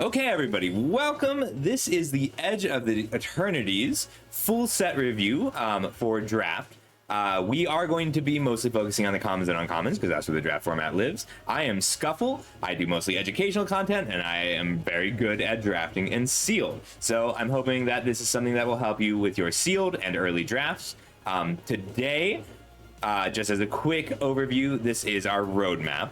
Okay, everybody, welcome. This is the Edge of the Eternities full set review for draft. We are going to be mostly focusing on the commons and uncommons because that's where the draft format lives. I am Scuffle. I do mostly educational content, and I am very good at drafting and sealed. So I'm hoping that this is something that will help you with your sealed and early drafts. Today, just as a quick overview, this is our roadmap.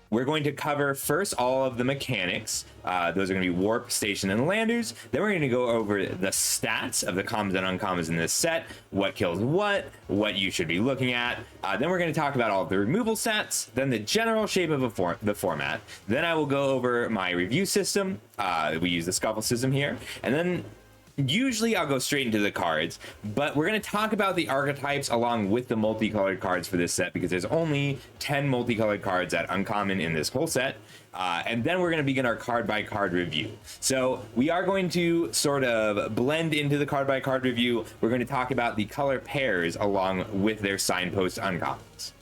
We're going to cover first all of the mechanics. Those are going to be warp, station, and landers. Then we're going to go over the stats of the commons and uncommons in this set, what kills what you should be looking at. Then we're going to talk about all of the removal stats, then the general shape of the format. Then I will go over my review system. We use the Scuffle system here. And then usually I'll go straight into the cards, but we're going to talk about the archetypes along with the multicolored cards for this set because there's only 10 multicolored cards at uncommon in this whole set. And then we're going to begin our card by card review. So we are going to sort of blend into the card by card review. We're going to talk about the color pairs along with their signpost uncommons.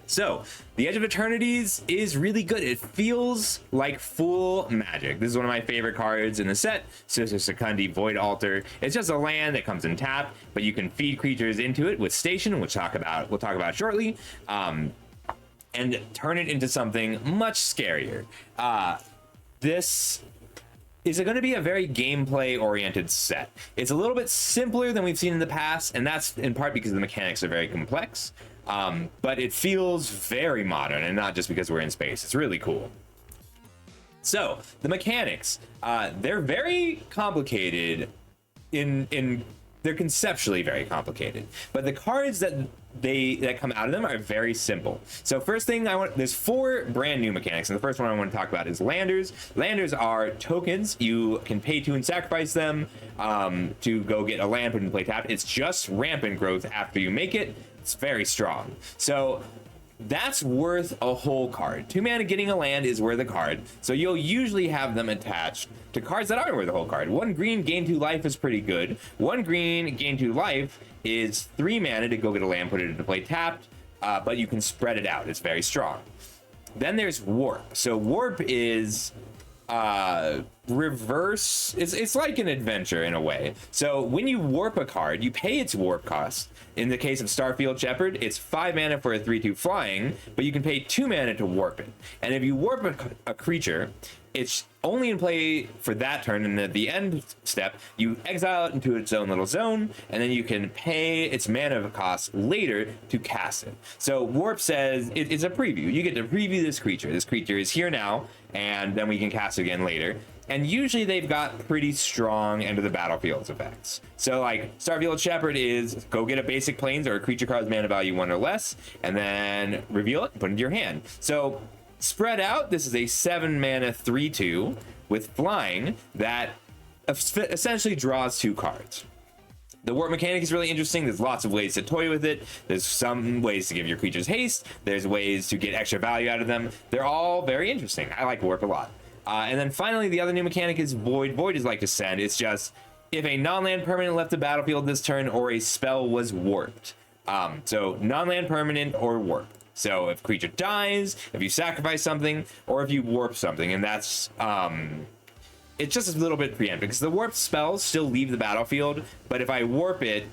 So, the Edge of Eternities is really good. It feels like full Magic. This is one of my favorite cards in the set. Sister Secundi Void Altar. It's just a land that comes in tap, but you can feed creatures into it with Station, which we'll talk about shortly, and turn it into something much scarier. This is going to be a very gameplay-oriented set. It's a little bit simpler than we've seen in the past, and that's in part because the mechanics are very complex. But it feels very modern, and not just because we're in space. It's really cool. So the mechanics, they're very complicated they're conceptually very complicated, but the cards that come out of them are very simple. So first thing there's 4 brand new mechanics, and the first one I want to talk about is landers. Landers are tokens. You can pay 2 and sacrifice them to go get a land put in play tap. It's just rampant growth after you make it. It's very strong. So that's worth a whole card. 2 mana getting a land is worth a card. So you'll usually have them attached to cards that aren't worth a whole card. 1 green, gain 2 life is pretty good. 1 green, gain 2 life is 3 mana to go get a land, put it into play tapped, but you can spread it out. It's very strong. Then there's warp. So warp is reverse. It's like an adventure in a way. So when you warp a card, you pay its warp cost. In the case of Starfield Shepherd, it's 5 mana for a 3/2 flying, but you can pay 2 mana to warp it. And if you warp a creature, it's only in play for that turn, and at the end step, you exile it into its own little zone, and then you can pay its mana cost later to cast it. So warp says it's a preview. You get to preview this creature. This creature is here now, and then we can cast it again later. And usually they've got pretty strong end of the battlefield effects. So like Starfield Shepherd is go get a basic plains or a creature card's mana value 1 or less, and then reveal it and put it into your hand. So spread out, this is a 7 mana 3/2 with flying that essentially draws 2 cards. The warp mechanic is really interesting. There's lots of ways to toy with it. There's some ways to give your creatures haste. There's ways to get extra value out of them. They're all very interesting. I like warp a lot. And then finally, the other new mechanic is Void. Void is like Descend. It's just if a non-land permanent left the battlefield this turn or a spell was warped. So non-land permanent or warp. So if a creature dies, if you sacrifice something, or if you warp something, and that's it's just a little bit preemptive because the warp spells still leave the battlefield, but if I warp it,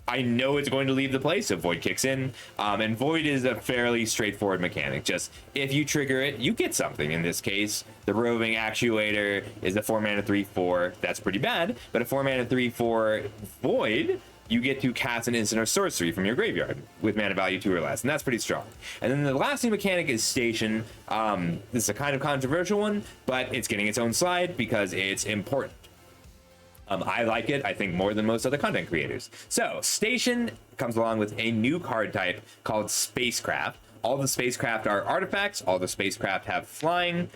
I know it's going to leave the play, so Void kicks in. And Void is a fairly straightforward mechanic. Just if you trigger it, you get something. In this case, the Roving Actuator is a 4 mana 3/4. That's pretty bad, but a 4 mana 3/4 Void, you get to cast an instant or sorcery from your graveyard with mana value 2 or less, and that's pretty strong. And then the last new mechanic is Station. This is a kind of controversial one, but it's getting its own slide because it's important. I like it, I think, more than most other content creators. So, Station comes along with a new card type called Spacecraft. All the spacecraft are artifacts. All the spacecraft have flying.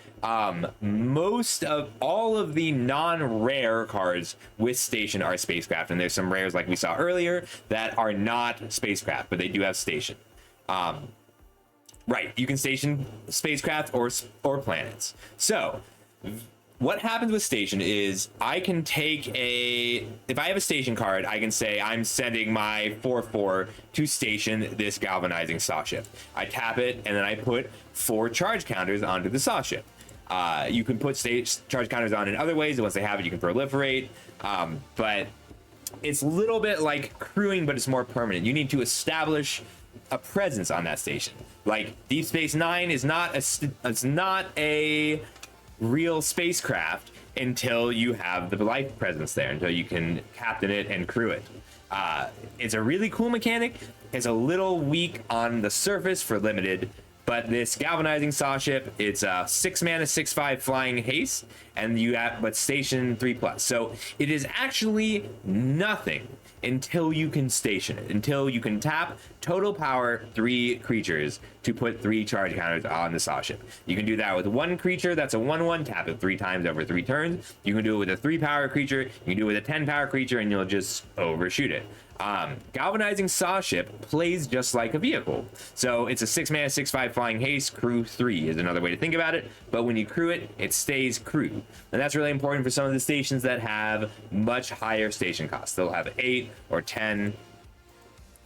Most of all of the non-rare cards with Station are spacecraft, and there's some rares like we saw earlier that are not spacecraft, but they do have Station. Right, you can station spacecraft or planets. So what happens with Station is I can take if I have a Station card, I can say I'm sending my 4/4 to station this galvanizing saw ship. I tap it, and then I put 4 charge counters onto the saw ship. You can put charge counters on in other ways, and once they have it, you can proliferate. But it's a little bit like crewing, but it's more permanent. You need to establish a presence on that station. Like Deep Space Nine is not a real spacecraft until you have the life presence there, until you can captain it and crew it. It's a really cool mechanic. It's a little weak on the surface for limited, but this galvanizing saw ship, it's a 6 mana 6/5 flying haste, and you have but station 3+. So it is actually nothing until you can station it, until you can tap total power 3 creatures to put 3 charge counters on the saw ship. You can do that with 1 creature that's a 1/1, tap it 3 times over 3 turns. You can do it with a 3 power creature, you can do it with a 10 power creature, and you'll just overshoot it. Galvanizing saw ship plays just like a vehicle. So it's a 6 mana 6/5 flying haste, crew 3 is another way to think about it. But when you crew it, it stays crewed. And that's really important for some of the stations that have much higher station costs. They'll have 8 or 10,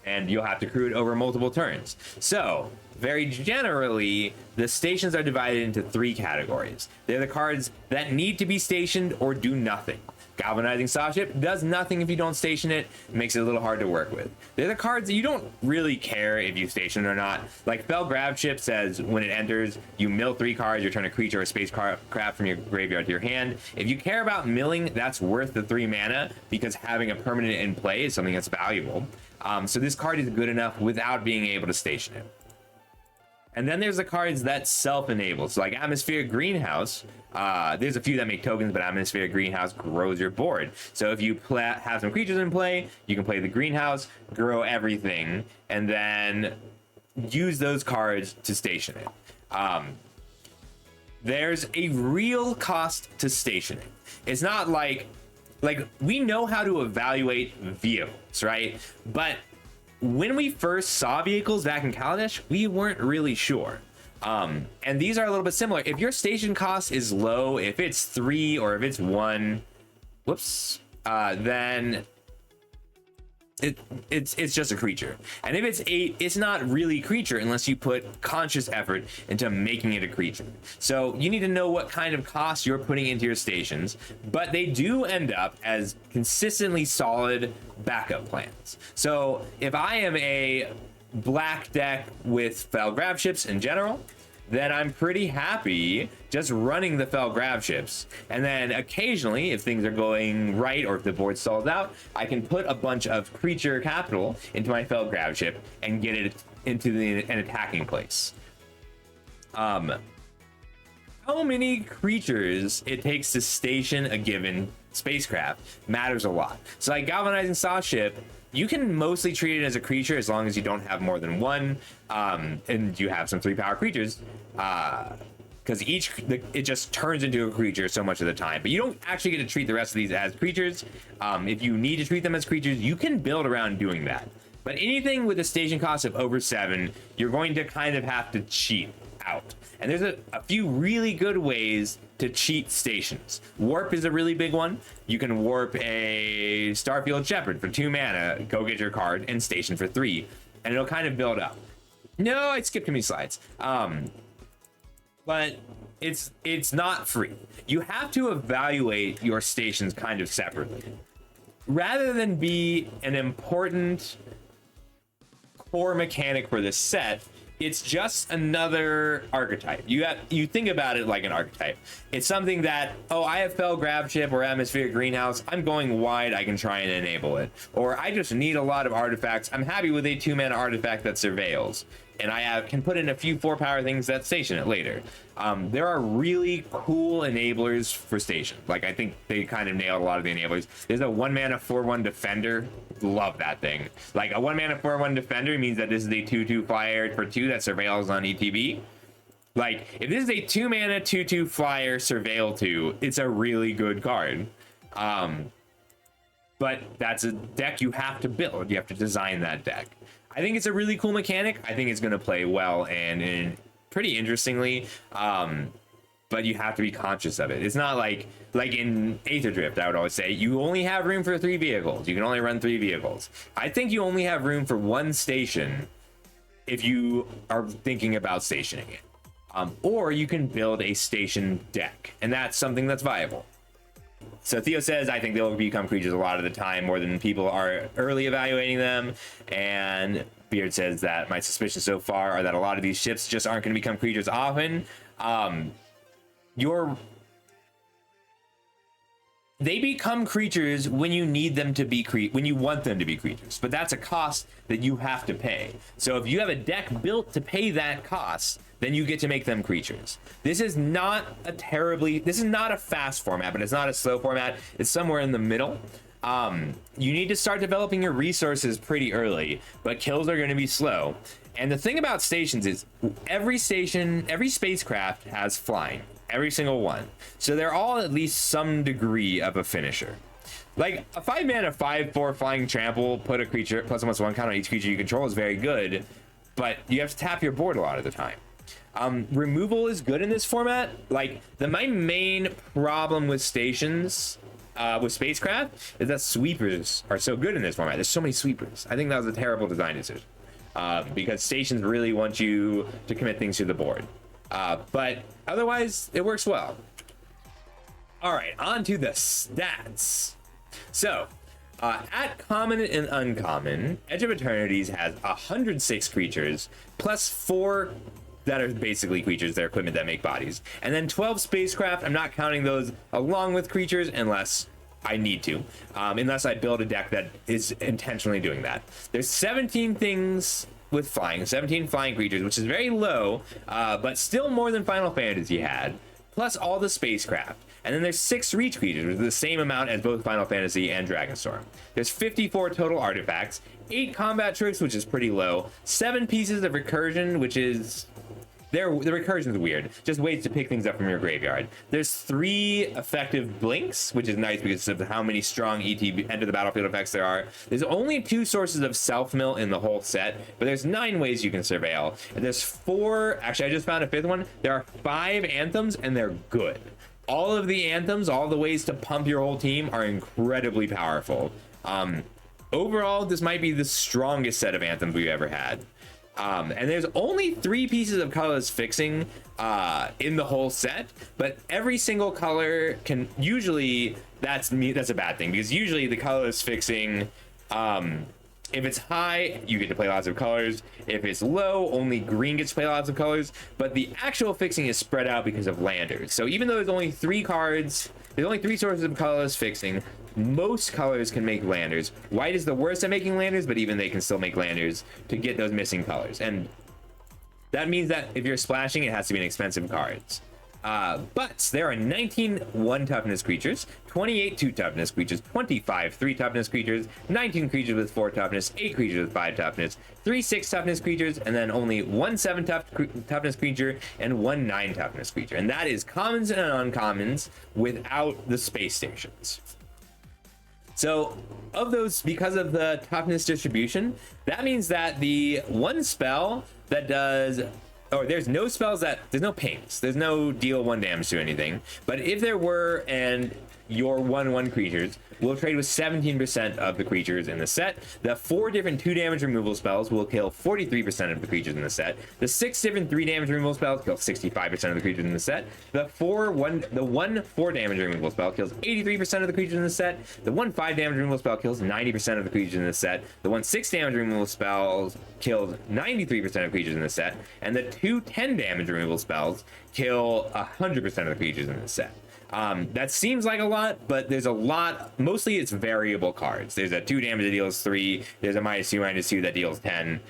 and you'll have to crew it over multiple turns. So very generally, the stations are divided into 3 categories. They're the cards that need to be stationed or do nothing. Galvanizing Saw Ship does nothing if you don't station it, makes it a little hard to work with. They're the cards that you don't really care if you station it or not. Like Fell Grab Ship says when it enters, you mill 3 cards, you return a creature or a spacecraft from your graveyard to your hand. If you care about milling, that's worth the 3 mana because having a permanent in play is something that's valuable. So this card is good enough without being able to station it. And then there's the cards that self-enable. So like Atmospheric Greenhouse, there's a few that make tokens, but Atmospheric Greenhouse grows your board. So if you have some creatures in play, you can play the greenhouse, grow everything, and then use those cards to station it. There's a real cost to stationing. It's not like we know how to evaluate vehicles, right? But when we first saw vehicles back in Kaladesh, we weren't really sure. And these are a little bit similar. If your station cost is low, if it's 3 or if it's 1, then it's just a creature. And if it's 8, it's not really creature unless you put conscious effort into making it a creature. So you need to know what kind of cost you're putting into your stations, but they do end up as consistently solid backup plans. So if I am a black deck with Fell Grab Ships in general, then I'm pretty happy just running the Fell Grab Ships. And then occasionally, if things are going right or if the board stalls out, I can put a bunch of creature capital into my Fell Grab Ship and get it into an attacking place. How many creatures it takes to station a given spacecraft matters a lot. So like Galvanizing Saw Ship, you can mostly treat it as a creature as long as you don't have more than 1, and you have some 3 power creatures, because it just turns into a creature so much of the time. But you don't actually get to treat the rest of these as creatures. If you need to treat them as creatures, you can build around doing that. But anything with a station cost of over 7, you're going to kind of have to cheat out. And there's a few really good ways to cheat stations. Warp is a really big one. You can warp a Starfield Shepherd for 2 mana, go get your card, and station for 3, and it'll kind of build up. No, I skipped too many slides. But it's not free. You have to evaluate your stations kind of separately. Rather than be an important core mechanic for this set, it's just another archetype. You think about it like an archetype. It's something that, oh, I have Fell Grab Ship or Atmospheric Greenhouse. I'm going wide. I can try and enable it. Or I just need a lot of artifacts. I'm happy with a 2 mana artifact that surveils, and I can put in a few 4 power things that station it later. There are really cool enablers for station. Like, I think they kind of nailed a lot of the enablers. There's a 1 mana 4/1 Defender. Love that thing. Like, a 1 mana 4/1 Defender means that this is a 2/2 flyer for 2 that surveils on ETB. Like, if this is a 2 mana 2/2 flyer surveil 2, it's a really good card. But that's a deck you have to build. You have to design that deck. I think it's a really cool mechanic. I think it's going to play well and pretty interestingly, but you have to be conscious of it. It's not like in Aether Drift, I would always say, you only have room for 3 vehicles. You can only run 3 vehicles. I think you only have room for 1 station if you are thinking about stationing it. or you can build a station deck, and that's something that's viable. So Theo says, I think they'll become creatures a lot of the time, more than people are early evaluating them. And Beard says that my suspicions so far are that a lot of these ships just aren't going to become creatures often. They become creatures when you need them to be when you want them to be creatures, but that's a cost that you have to pay. So if you have a deck built to pay that cost, then you get to make them creatures. This is not a fast format, but it's not a slow format. It's somewhere in the middle. You need to start developing your resources pretty early, but kills are going to be slow. And the thing about stations is every spacecraft has flying. Every single one. So they're all at least some degree of a finisher. Like a 5-mana 5/4 flying trample, put a creature +1/+1 count on each creature you control is very good, but you have to tap your board a lot of the time. Removal is good in this format. Like my main problem with stations, with spacecraft, is that sweepers are so good in this format. There's so many sweepers. I think that was a terrible design decision, because stations really want you to commit things to the board. But otherwise, it works well. All right, on to the stats. So, at common and uncommon, Edge of Eternities has 106 creatures, plus 4 that are basically creatures, they're equipment that make bodies. And then 12 spacecraft, I'm not counting those along with creatures unless I need to, unless I build a deck that is intentionally doing that. There's 17 things with flying, 17 flying creatures, which is very low, but still more than Final Fantasy had, plus all the spacecraft. And then there's 6 reach creatures, which is the same amount as both Final Fantasy and Dragonstorm. There's 54 total artifacts, 8 combat tricks, which is pretty low, 7 pieces of recursion, which is... the recursion is weird, just ways to pick things up from your graveyard. There's 3 effective blinks, which is nice because of how many strong enter the battlefield effects there are. There's only 2 sources of self-mill in the whole set, but there's 9 ways you can surveil. And there's 4, actually I just found a 5th one, there are 5 anthems and they're good. All of the anthems, all the ways to pump your whole team are incredibly powerful. Overall, this might be the strongest set of anthems we've ever had. And there's only 3 pieces of colorless fixing in the whole set, but every single color can usually, that's a bad thing, because usually the colorless fixing, if it's high, you get to play lots of colors. If it's low, only green gets to play lots of colors, but the actual fixing is spread out because of landers. So even though there's only 3 cards, there's only 3 sources of colorless fixing, most colors can make landers. White is the worst at making landers, but even they can still make landers to get those missing colors. And that means that if you're splashing, it has to be an expensive cards. But there are 19 1-toughness creatures, 28 2-toughness creatures, 25 3-toughness creatures, 19 creatures with 4 toughness, 8 creatures with 5 toughness, 3 6-toughness creatures, and then only 1 7-toughness creature and 1 9-toughness creature. And that is commons and uncommons without the space stations. So of those, because of the toughness distribution, that means that the one spell that does, or there's no spells that, there's no pings, there's no deal 1 damage to anything, but if there were, and your 1/1 creatures will trade with 17% of the creatures in the set. The 4 different 2 damage removal spells will kill 43% of the creatures in the set. The 6 different 3 damage removal spells kill 65% of the creatures in the set. The 1 4 damage removal spell kills 83% of the creatures in the set. The 1 5 damage removal spell kills 90% of the creatures in the set. The 1 6 damage removal spells kills 93% of creatures in the set. And the 2 10 damage removal spells kill 100% of the creatures in the set. That seems like a lot, but there's a lot. Mostly it's variable cards. There's a 2 damage that deals 3. There's a -2/-2 that deals 10.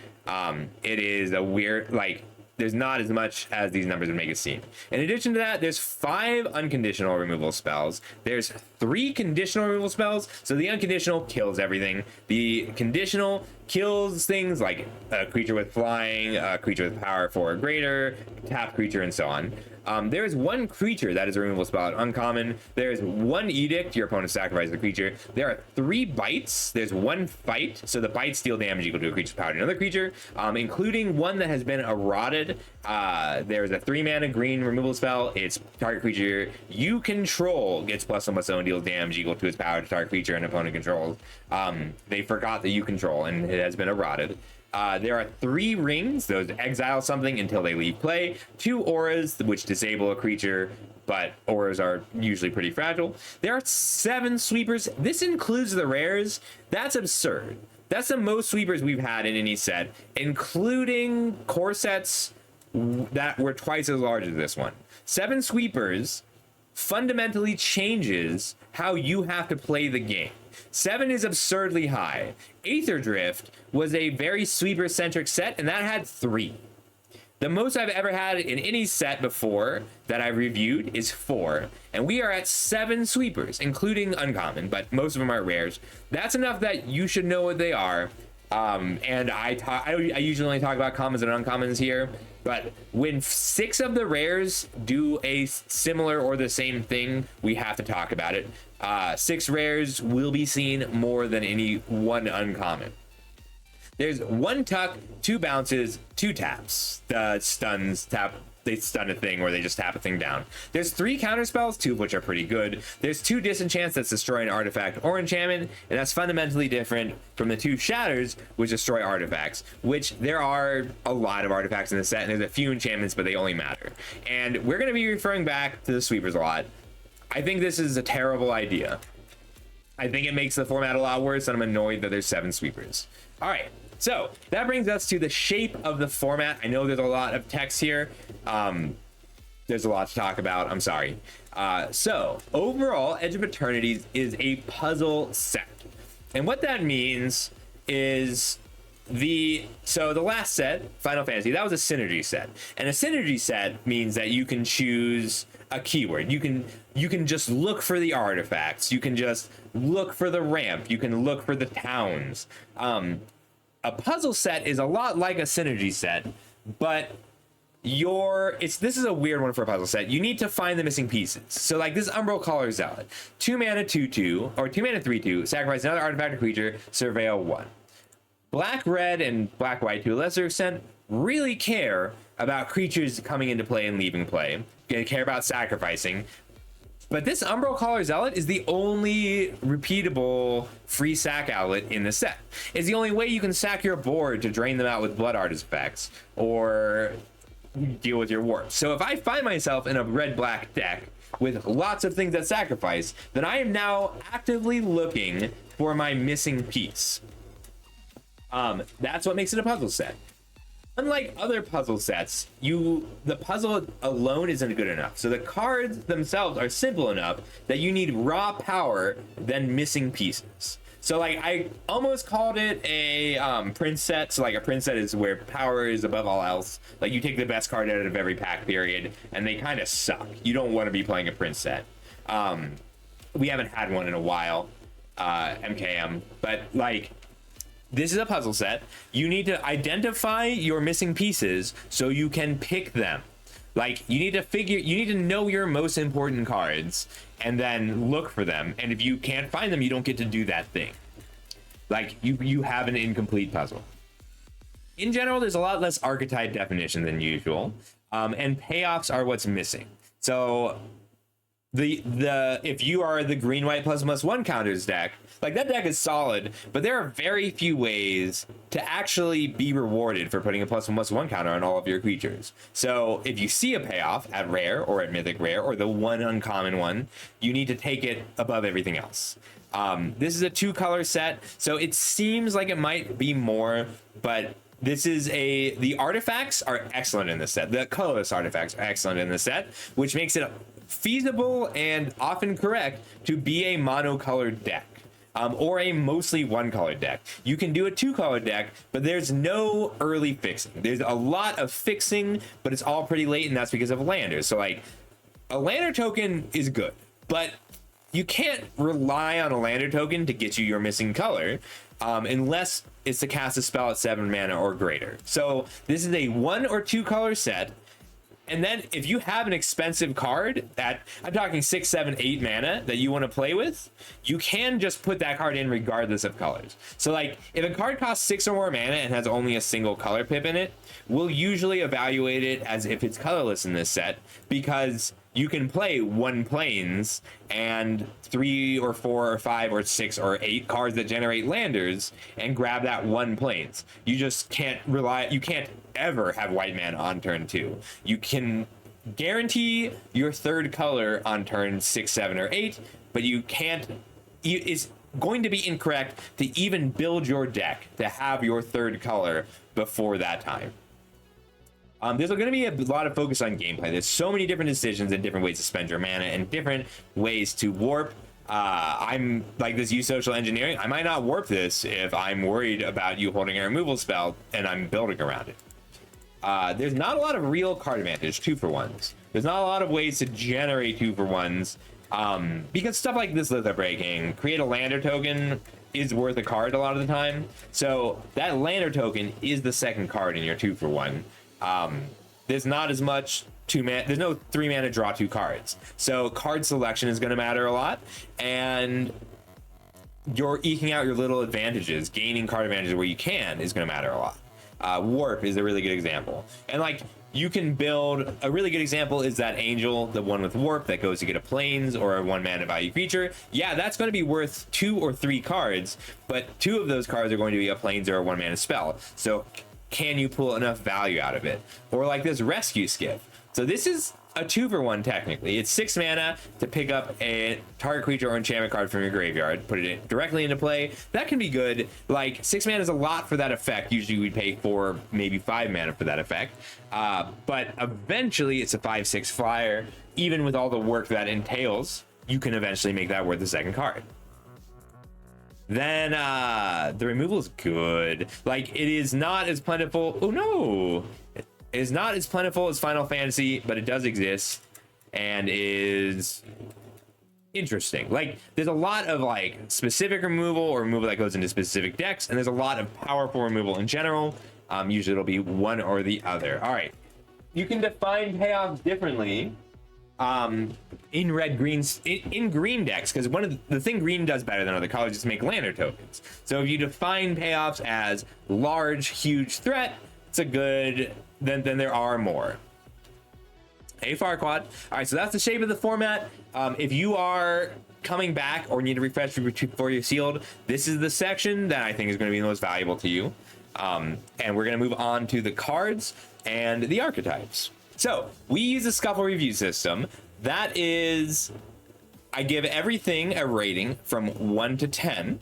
It is a weird, like, there's not as much as these numbers would make it seem. In addition to that, there's 5 unconditional removal spells. There's 3 conditional removal spells. So the unconditional kills everything. The conditional kills things like a creature with flying, a creature with power 4 or greater, tap creature, and so on. There is 1 creature that is a removal spell at uncommon. There is 1 edict, your opponent sacrifices the creature. There are 3 bites. There's 1 fight, so the bites deal damage equal to a creature's power to another creature, including one that has been eroded. There's a 3-mana green removal spell. It's target creature you control gets +1/+0 and deals damage equal to its power to target creature and opponent controls. They forgot that you control, and it has been eroded. There are 3 rings, those exile something until they leave play, 2 auras, which disable a creature, but auras are usually pretty fragile. There are 7 sweepers. This includes the rares. That's absurd. That's the most sweepers we've had in any set, including core sets that were twice as large as this one. 7 sweepers fundamentally changes how you have to play the game. 7 is absurdly high. Aether Drift was a very sweeper-centric set, and that had 3. The most I've ever had in any set before that I've reviewed is 4, and we are at 7 sweepers, including uncommon, but most of them are rares. That's enough that you should know what they are. And I usually only talk about commons and uncommons here, but when 6 of the rares do a similar or the same thing, we have to talk about it. 6 rares will be seen more than any one uncommon. There's 1 tuck, 2 bounces, 2 taps. The stuns tap. They stun a thing or they just tap a thing down. There's 3 counter spells, 2 of which are pretty good. There's 2 disenchants that's destroy an artifact or enchantment, and that's fundamentally different from the 2 shatters, which destroy artifacts, which there are a lot of artifacts in the set, and there's a few enchantments, but they only matter. And we're going to be referring back to the sweepers a lot. I think this is a terrible idea. I think it makes the format a lot worse, and I'm annoyed that there's 7 sweepers. All right. So that brings us to the shape of the format. I know there's a lot of text here. There's a lot to talk about. I'm sorry. So overall, Edge of Eternities is a puzzle set. And what that means is the last set, Final Fantasy, that was a synergy set. And a synergy set means that you can choose a keyword. You can just look for the artifacts. You can just look for the ramp. You can look for the towns. A puzzle set is a lot like a synergy set, but this is a weird one for a puzzle set. You need to find the missing pieces. So like this Multicolored Zealot, 2 mana 2/2 or 2 mana 3/2, sacrifice another artifact or creature, surveil 1. Black red and black white to a lesser extent really care about creatures coming into play and leaving play. They care about sacrificing. But this Multicolored Zealot is the only repeatable free sack outlet in the set. It's the only way you can sack your board to drain them out with blood artifacts or deal with your warp. So if I find myself in a red-black deck with lots of things that sacrifice, then I am now actively looking for my missing piece. That's what makes it a puzzle set. Unlike other puzzle sets, the puzzle alone isn't good enough. So the cards themselves are simple enough that you need raw power, then missing pieces. So like I almost called it a prince set. So like a prince set is where power is above all else. Like you take the best card out of every pack period, and they kind of suck. You don't want to be playing a prince set. We haven't had one in a while, MKM, but like. This is a puzzle set. You need to identify your missing pieces so you can pick them. Like you need to know your most important cards and then look for them. And if you can't find them, you don't get to do that thing. Like you have an incomplete puzzle. In general, there's a lot less archetype definition than usual. And payoffs are what's missing. So if you are the green white ++1 counters deck, like that deck is solid, but there are very few ways to actually be rewarded for putting a ++1 counter on all of your creatures. So if you see a payoff at rare or at mythic rare or the one uncommon one, you need to take it above everything else. This is a 2-color set, so it seems like it might be more, but the artifacts are excellent in this set. The colorless artifacts are excellent in this set, which makes it feasible and often correct to be a monocolored deck. Or a mostly 1-color deck. You can do a 2-color deck, but there's no early fixing. There's a lot of fixing, but it's all pretty late, and that's because of landers. So like, a lander token is good, but you can't rely on a lander token to get you your missing color, unless it's to cast a spell at 7 mana or greater. So this is a 1 or 2-color set. And then if you have an expensive card that I'm talking 6, 7, 8 mana that you want to play with, you can just put that card in regardless of colors. So like if a card costs 6 or more mana and has only a single color pip in it, we'll usually evaluate it as if it's colorless in this set, because you can play 1 planes and 3 or 4 or 5 or 6 or 8 cards that generate landers and grab that 1 planes. You just can't you can't ever have white mana on turn 2. You can guarantee your 3rd color on turn 6, 7, or 8, but you can't. It's going to be incorrect to even build your deck to have your 3rd color before that time. There's going to be a lot of focus on gameplay. There's so many different decisions and different ways to spend your mana and different ways to warp. I'm like this use social engineering. I might not warp this if I'm worried about you holding a removal spell and I'm building around it. There's not a lot of real card advantage 2-for-1s. There's not a lot of ways to generate 2-for-1s because stuff like this Litho Breaking, create a lander token is worth a card a lot of the time. So that lander token is the 2nd card in your 2-for-1. There's not as much there's no 3 mana draw 2 cards. So card selection is going to matter a lot, and you're eking out your little advantages. Gaining card advantages where you can is going to matter a lot. Warp is a really good example, and like you can build a really good example is that Angel, the one with warp that goes to get a plains or a 1 mana value creature. Yeah, that's going to be worth 2 or 3 cards, but 2 of those cards are going to be a plains or a 1 mana spell. So can you pull enough value out of it? Or like this rescue skiff. So this is a 2-for-1 technically. It's 6 mana to pick up a target creature or enchantment card from your graveyard, put it directly into play. That can be good. Like 6 mana is a lot for that effect. Usually we'd pay 4, maybe 5 mana for that effect. But eventually it's a 5/6 flyer. Even with all the work that entails, you can eventually make that worth the 2nd card. Then the removal is good. Like it is not as plentiful. Oh no, it is not as plentiful as Final Fantasy, but it does exist and is interesting. Like there's a lot of like specific removal or removal that goes into specific decks, and there's a lot of powerful removal in general. Usually it'll be one or the other. All right, you can define payoffs differently in green decks, because one of the thing green does better than other colors is make lantern tokens. So if you define payoffs as large, huge threat, it's a good, then there are more. Hey Farquaad. All right, so that's the shape of the format. If you are coming back or need to refresh before you're sealed, this is the section that I think is going to be the most valuable to you. And we're going to move on to the cards and the archetypes. So we use a scuffle review system. That is, I give everything a rating from 1 to 10,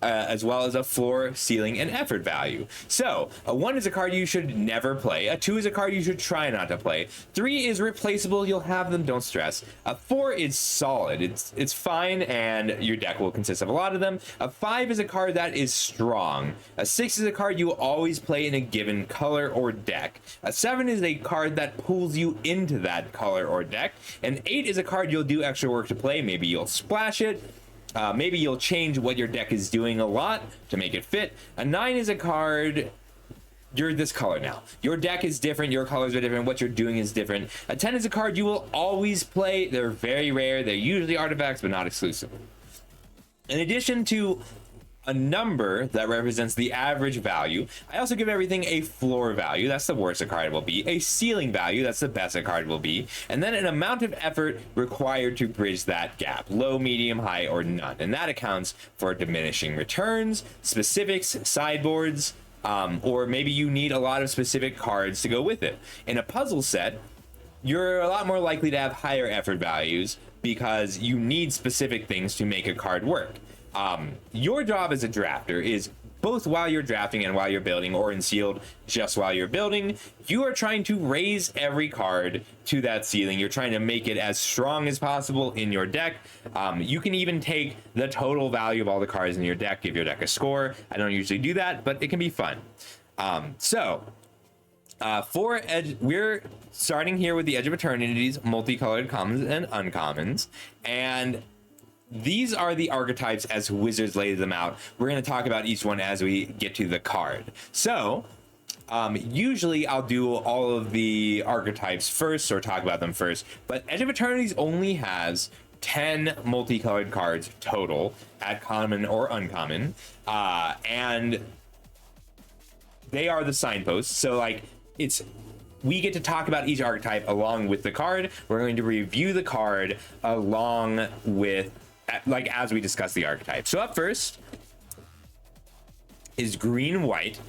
as well as a floor, ceiling, and effort value. So a 1 is a card you should never play. A 2 is a card you should try not to play. 3 is replaceable. You'll have them. Don't stress. A 4 is solid. It's fine, and your deck will consist of a lot of them. A 5 is a card that is strong. A 6 is a card you will always play in a given color or deck. A 7 is a card that pulls you into that color or deck. And 8 is a card you'll do extra work to play. Maybe you'll splash it. Maybe you'll change what your deck is doing a lot to make it fit. A 9 is a card, you're this color now. Your deck is different, your colors are different, what you're doing is different. A 10 is a card you will always play. They're very rare, they're usually artifacts, but not exclusive. In addition to a number that represents the average value, I also give everything a floor value. That's the worst a card will be. A ceiling value. That's the best a card will be. And then an amount of effort required to bridge that gap. Low, medium, high, or none. And that accounts for diminishing returns, specifics, sideboards, or maybe you need a lot of specific cards to go with it. In a puzzle set, you're a lot more likely to have higher effort values because you need specific things to make a card work. Your job as a drafter is both while you're drafting and while you're building, or in sealed just while you're building, you are trying to raise every card to that ceiling. You're trying to make it as strong as possible in your deck. You can even take the total value of all the cards in your deck, give your deck a score. I don't usually do that, but it can be fun. For Edge, we're starting here with the Edge of Eternities, multicolored commons and uncommons, and these are the archetypes as Wizards lays them out. We're going to talk about each one as we get to the card. So, usually I'll do all of the archetypes first or talk about them first, but Edge of Eternities only has 10 multicolored cards total at common or uncommon, and they are the signposts. So, like, it's we get to talk about each archetype along with the card. We're going to review the card along with, like, as we discuss the archetype. So up first is green white.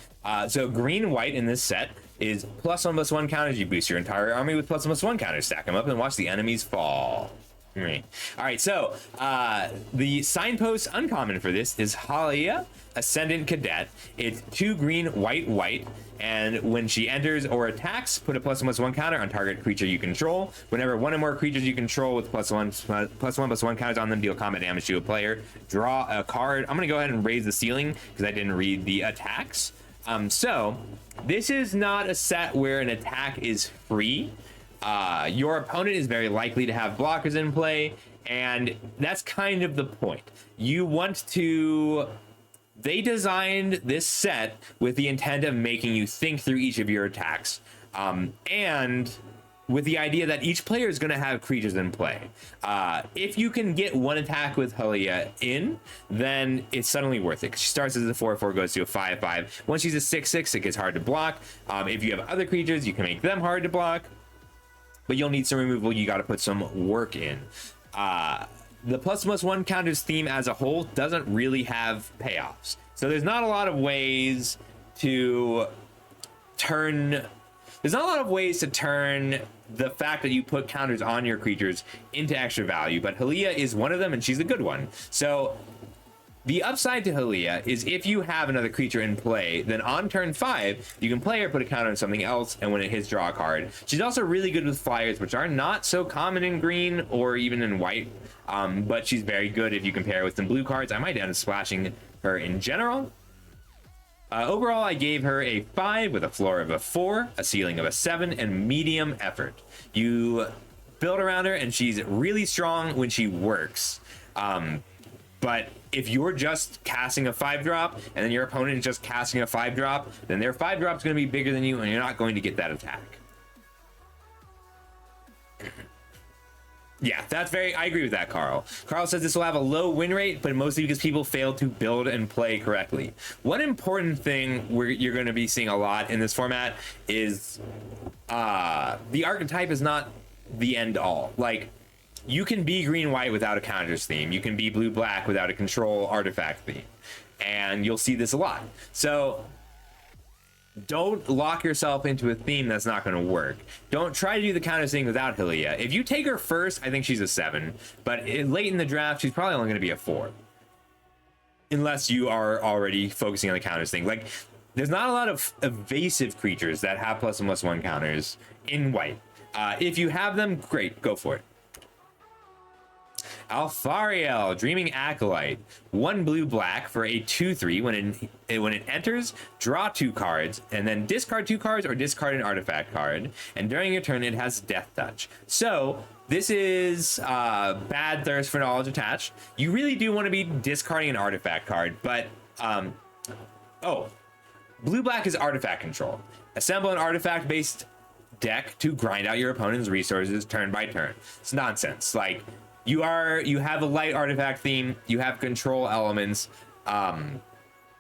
So green white in this set is +1/+1 counters. You boost your entire army with +1/+1 counters. Stack them up and watch the enemies fall. All right, so the signpost uncommon for this is Halia, Ascendant Cadet. It's 2 green, white, white, and when she enters or attacks, put a +1/+1 counter on target creature you control. Whenever one or more creatures you control with +1/+1 counters on them deal combat damage to a player, draw a card. I'm gonna go ahead and raise the ceiling because I didn't read the attacks. So this is not a set where an attack is free. Your opponent is very likely to have blockers in play, and that's kind of the point. You want to... They designed this set with the intent of making you think through each of your attacks, and with the idea that each player is going to have creatures in play. If you can get one attack with Halia in, then it's suddenly worth it. She starts as a 4/4, goes to a 5/5. Once she's a 6/6, it gets hard to block. If you have other creatures, you can make them hard to block, but you'll need some removal. You got to put some work in. The +1/+1 counters theme as a whole doesn't really have payoffs. So there's not a lot of ways to turn... There's not a lot of ways to turn the fact that you put counters on your creatures into extra value, but Halia is one of them, and she's a good one. So the upside to Halia is if you have another creature in play, then on turn 5, you can play her, put a counter on something else, and when it hits, draw a card. She's also really good with flyers, which are not so common in green or even in white, but she's very good if you compare it with some blue cards. I might end up splashing her in general. Overall, I gave her a 5 with a floor of a 4, a ceiling of a 7, and medium effort. You build around her, and she's really strong when she works. But if you're just casting a 5-drop, and then your opponent is just casting a 5-drop, then their 5-drop is going to be bigger than you, and you're not going to get that attack. Yeah, that's very... I agree with that, Carl. Carl says this will have a low win rate, but mostly because people fail to build and play correctly. One important thing you're going to be seeing a lot in this format is the archetype is not the end all. Like, you can be green-white without a counters theme. You can be blue-black without a control artifact theme. And you'll see this a lot. So don't lock yourself into a theme that's not going to work. Don't try to do the counters thing without Halia. If you take her first, I think she's a 7. But late in the draft, she's probably only going to be a 4. Unless you are already focusing on the counters thing. Like, there's not a lot of evasive creatures that have +1/+1 counters in white. If you have them, great, go for it. Alfariel, Dreaming Acolyte, 1 blue-black for a 2/3. When it enters, draw 2 cards, and then discard 2 cards or discard an artifact card. And during your turn, it has Death Touch. So this is bad Thirst for Knowledge attached. You really do want to be discarding an artifact card, but blue-black is artifact control. Assemble an artifact-based deck to grind out your opponent's resources turn by turn. It's nonsense. Like, you have a light artifact theme, you have control elements.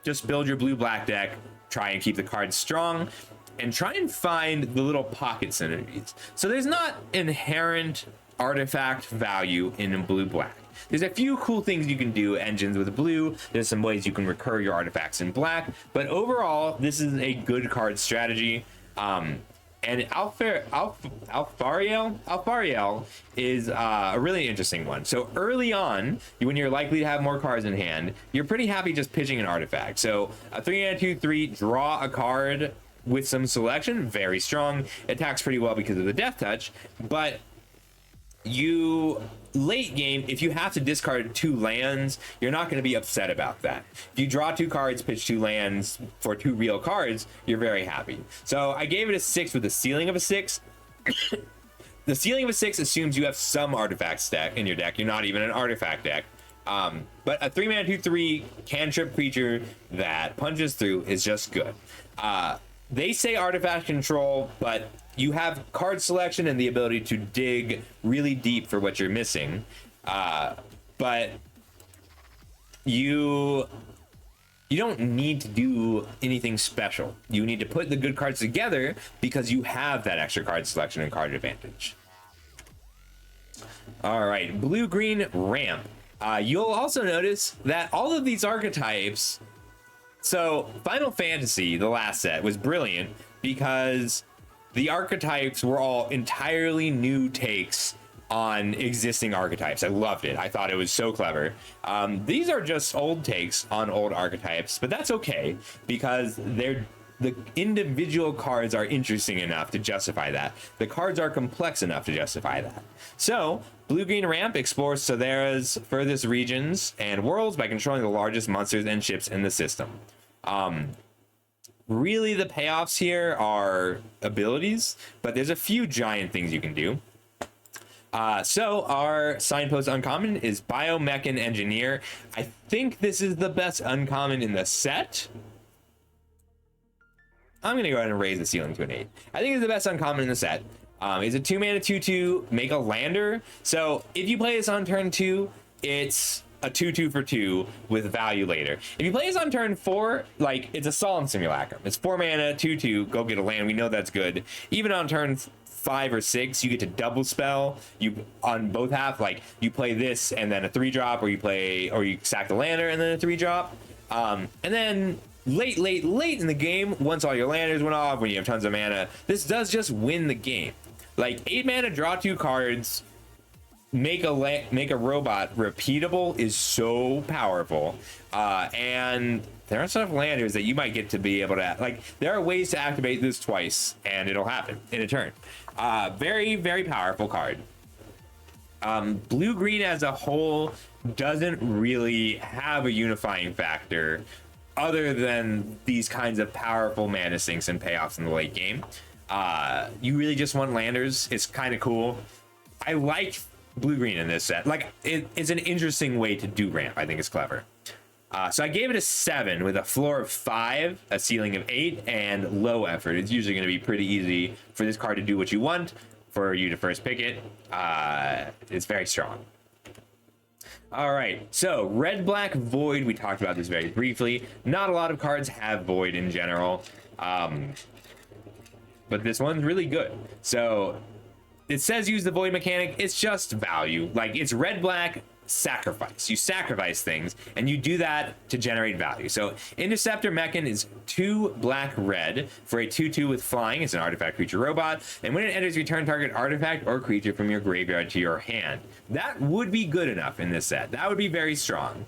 Just build your blue-black deck, try and keep the cards strong, and try and find the little pocket synergies. So there's not inherent artifact value in blue-black. There's a few cool things you can do, engines with blue. There's some ways you can recur your artifacts in black, but overall, this is a good card strategy. And Alfariel is a really interesting one. So early on, when you're likely to have more cards in hand, you're pretty happy just pitching an artifact. So a 3 and a 2/3, draw a card with some selection, very strong. Attacks pretty well because of the Death Touch, but late game, if you have to discard 2 lands, you're not going to be upset about that. If you draw 2 cards, pitch 2 lands for 2 real cards, you're very happy. So I gave it a 6 with a ceiling of a 6. The ceiling of a 6 assumes you have some artifacts stack in your deck. You're not even an artifact deck. But a 3-mana 2/3 cantrip creature that punches through is just good. They say artifact control, but you have card selection and the ability to dig really deep for what you're missing. But you you don't need to do anything special. You need to put the good cards together because you have that extra card selection and card advantage. All right, blue-green ramp. You'll also notice that all of these archetypes, so Final Fantasy, the last set, was brilliant because the archetypes were all entirely new takes on existing archetypes. I loved it. I thought it was so clever. These are just old takes on old archetypes, but that's okay because the individual cards are interesting enough to justify that. The cards are complex enough to justify that. So, blue-green ramp explores Solera's furthest regions and worlds by controlling the largest monsters and ships in the system. Really, the payoffs here are abilities, but there's a few giant things you can do. So our signpost uncommon is Biomechan Engineer. I think this is the best uncommon in the set. I'm going to go ahead and raise the ceiling to an 8. I think it's the best uncommon in the set. It's a 2-mana 2/2, make a lander. So if you play this on turn 2, it's a 2/2 for 2 with value later. If you play this on turn 4, like, it's a Solemn Simulacrum. It's 4 mana, 2/2, go get a land. We know that's good. Even on turn 5 or 6, you get to double spell. You on both half, like, you play this and then a 3-drop, or you sack the lander and then a 3-drop. And then late in the game, once all your landers went off, when you have tons of mana, this does just win the game. Like, 8 mana, draw 2 cards, make a robot repeatable is so powerful. And there are some landers that you might get to be able to, like, there are ways to activate this twice and it'll happen in a turn. Very, very powerful card. Blue-green as a whole doesn't really have a unifying factor other than these kinds of powerful mana sinks and payoffs in the late game. You really just want landers. It's kind of cool. I like blue-green in this set. Like, it's an interesting way to do ramp. I think it's clever. So I gave it a 7 with a floor of 5, a ceiling of 8, and low effort. It's usually going to be pretty easy for this card to do what you want, for you to first pick it. It's very strong. All right, so red, black, void. We talked about this very briefly. Not a lot of cards have void in general, but this one's really good. So it says use the void mechanic. It's just value. Like, it's red, black, sacrifice. You sacrifice things, and you do that to generate value. So Interceptor Mechan is 2 black red for a 2/2 with flying. It's an artifact creature robot, and when it enters, return target artifact or creature from your graveyard to your hand. That would be good enough in this set. That would be very strong.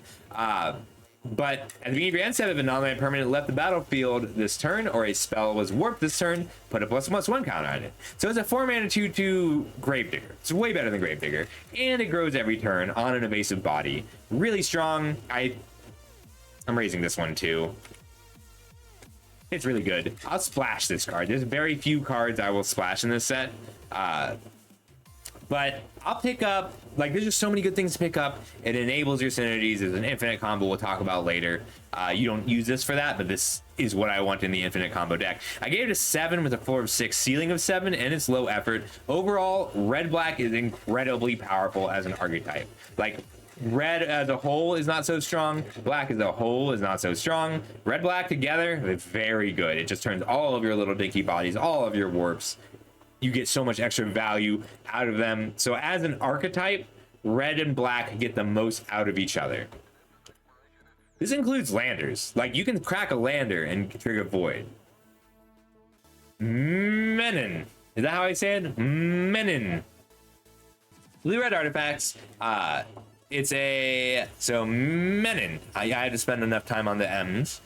But at the beginning of your end step, if a non-land permanent left the battlefield this turn, or a spell was warped this turn, put a +1/+1 counter on it. So it's a 4-mana 2/2 Gravedigger. It's way better than Gravedigger, and it grows every turn on an evasive body. Really strong. I'm raising this one too. It's really good. I'll splash this card. There's very few cards I will splash in this set. But I'll pick up, like, there's just so many good things to pick up. It enables your synergies. There's an infinite combo we'll talk about later. You don't use this for that, but this is what I want in the infinite combo deck. I gave it a 7 with a floor of 6, ceiling of 7, and it's low effort. Overall, red-black is incredibly powerful as an archetype. Like, red as a whole is not so strong. Black as a whole is not so strong. Red-black together, it's very good. It just turns all of your little dinky bodies, all of your warps. You get so much extra value out of them. So as an archetype, red and black get the most out of each other. This includes landers. Like, you can crack a lander and trigger void. Menin. Is that how I say it? Menin. Blue-red artifacts. It's a... So, Menin. I had to spend enough time on the M's.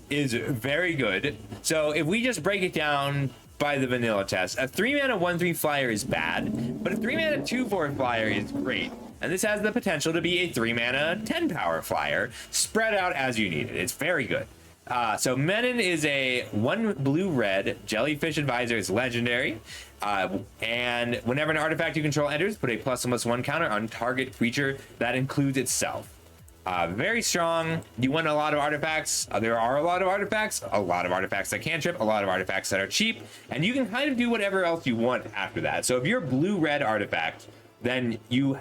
Is very good. So, if we just break it down by the vanilla test, a 3-mana 1/3 flyer is bad, but a 3-mana 2/4 flyer is great. And this has the potential to be a 3-mana 10-power flyer, spread out as you need it. It's very good. So Menin is a 1 blue-red jellyfish advisor. It's legendary. And whenever an artifact you control enters, put a +1/+1 counter on target creature that includes itself. Very strong. You want a lot of artifacts. There are a lot of artifacts that cantrip, a lot of artifacts that are cheap, and you can kind of do whatever else you want after that. So if you're blue-red artifact, then you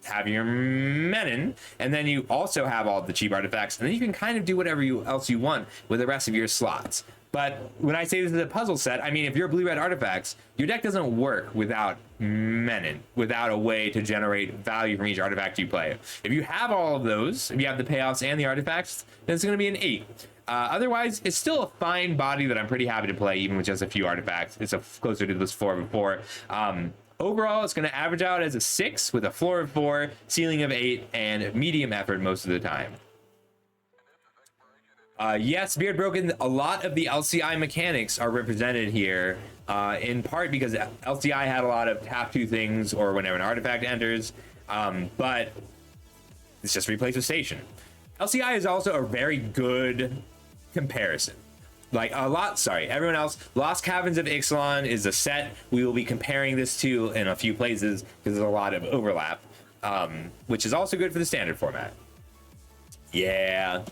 have your Menin, and then you also have all the cheap artifacts, and then you can kind of do whatever else you want with the rest of your slots. But when I say this is a puzzle set, I mean, if you're blue-red artifacts, your deck doesn't work without Menin, without a way to generate value from each artifact you play. If you have all of those, if you have the payoffs and the artifacts, then it's going to be an 8. Otherwise, it's still a fine body that I'm pretty happy to play, even with just a few artifacts. It's closer to this 4 before. Overall, it's going to average out as a 6 with a floor of 4, ceiling of 8, and medium effort most of the time. Yes, Beard Broken, a lot of the LCI mechanics are represented here, in part because LCI had a lot of tap 2 things or whenever an artifact enters, but it's just replaced with Station. LCI is also a very good comparison. Like everyone else, Lost Caverns of Ixalan is a set we will be comparing this to in a few places because there's a lot of overlap, which is also good for the standard format. Yeah.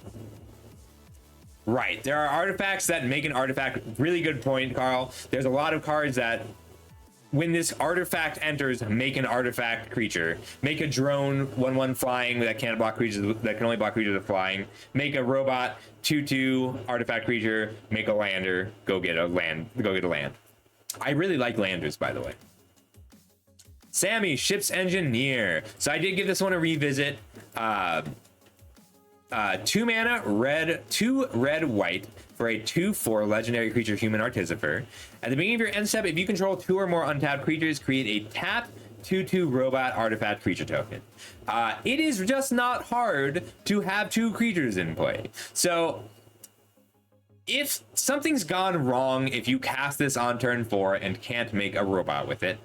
Right, there are artifacts that make an artifact. Really good point, Carl. There's a lot of cards that, when this artifact enters, make an artifact creature. Make a drone 1/1 flying that can't block creatures, that can only block creatures with flying. Make a robot 2/2 artifact creature. Make a lander. Go get a land. I really like landers, by the way. Sammy, Ship's Engineer. So I did give this one a revisit. 2 mana, red, 2 red, white for a 2/4 legendary creature human artificer. At the beginning of your end step, if you control 2 or more untapped creatures, create a tap 2/2 robot artifact creature token. It is just not hard to have 2 creatures in play. So if something's gone wrong, if you cast this on turn 4 and can't make a robot with it,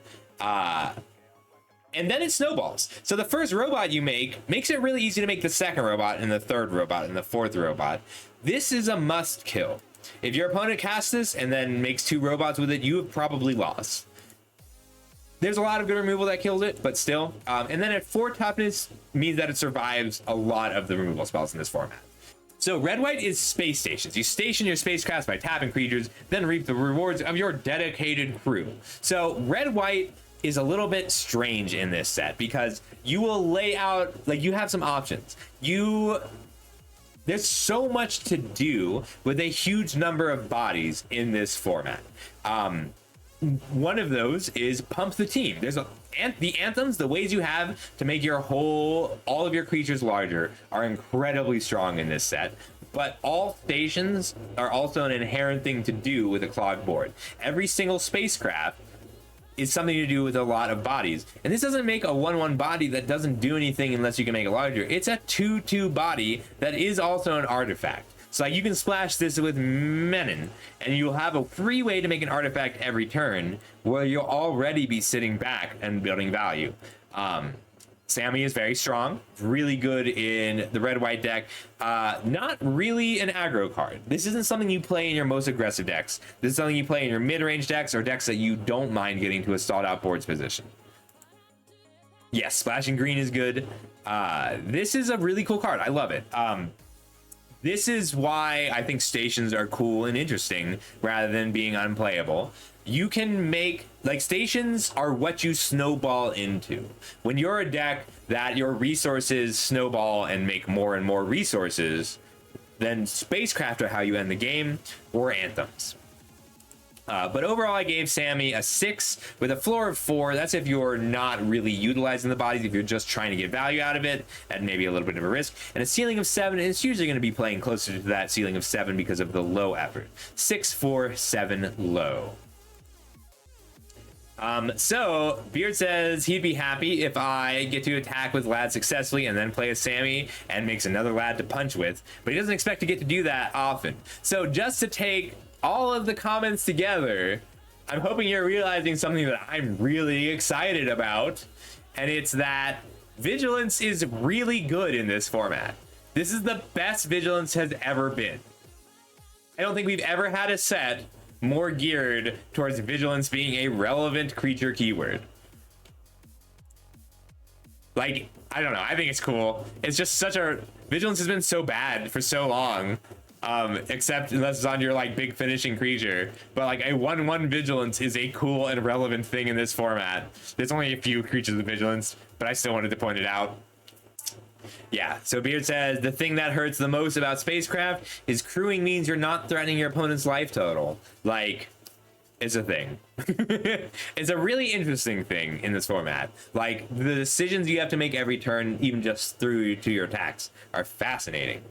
and then it snowballs. So the first robot you make makes it really easy to make the second robot and the third robot and the fourth robot. This is a must kill. If your opponent casts this and then makes 2 robots with it, you have probably lost. There's a lot of good removal that kills it, but still. And then at 4 toughness means that it survives a lot of the removal spells in this format. So red-white is space stations. You station your spacecraft by tapping creatures, then reap the rewards of your dedicated crew. So red-white is a little bit strange in this set because you will lay out, like, you have some options. There's so much to do with a huge number of bodies in this format. One of those is pump the team. There's the anthems, the ways you have to make all of your creatures larger are incredibly strong in this set. But all stations are also an inherent thing to do with a clogged board. Every single spacecraft is something to do with a lot of bodies. And this doesn't make a 1/1 body that doesn't do anything unless you can make it larger. It's a 2/2 body that is also an artifact. So like, you can splash this with Menin, and you'll have a free way to make an artifact every turn where you'll already be sitting back and building value. Sammy is very strong, really good in the red-white deck. Not really an aggro card. This isn't something you play in your most aggressive decks. This is something you play in your mid-range decks or decks that you don't mind getting to a stalled-out boards position. Yes, splashing green is good. This is a really cool card. I love it. This is why I think stations are cool and interesting rather than being unplayable. You can make, like, stations are what you snowball into. When you're a deck that your resources snowball and make more and more resources, then spacecraft are how you end the game, or anthems. But overall, I gave Sammy a 6 with a floor of 4. That's if you're not really utilizing the bodies, if you're just trying to get value out of it, and maybe a little bit of a risk. And a ceiling of 7, and it's usually going to be playing closer to that ceiling of 7 because of the low effort. 6, 4, 7 low. So Beard says he'd be happy if I get to attack with Lad successfully and then play as Sammy and makes another Lad to punch with, but he doesn't expect to get to do that often. So just to take all of the comments together, I'm hoping you're realizing something that I'm really excited about, and it's that Vigilance is really good in this format. This is the best Vigilance has ever been. I don't think we've ever had a set more geared towards Vigilance being a relevant creature keyword. Like, I don't know, I think it's cool. It's just Vigilance has been so bad for so long except unless it's on your like big finishing creature. But like a 1/1 vigilance is a cool and relevant thing in this format. There's only a few creatures with vigilance, but I still wanted to point it out. Yeah, so Beard says the thing that hurts the most about spacecraft is crewing means you're not threatening your opponent's life total. Like, it's a thing. It's a really interesting thing in this format. Like, the decisions you have to make every turn, even just through to your attacks, are fascinating.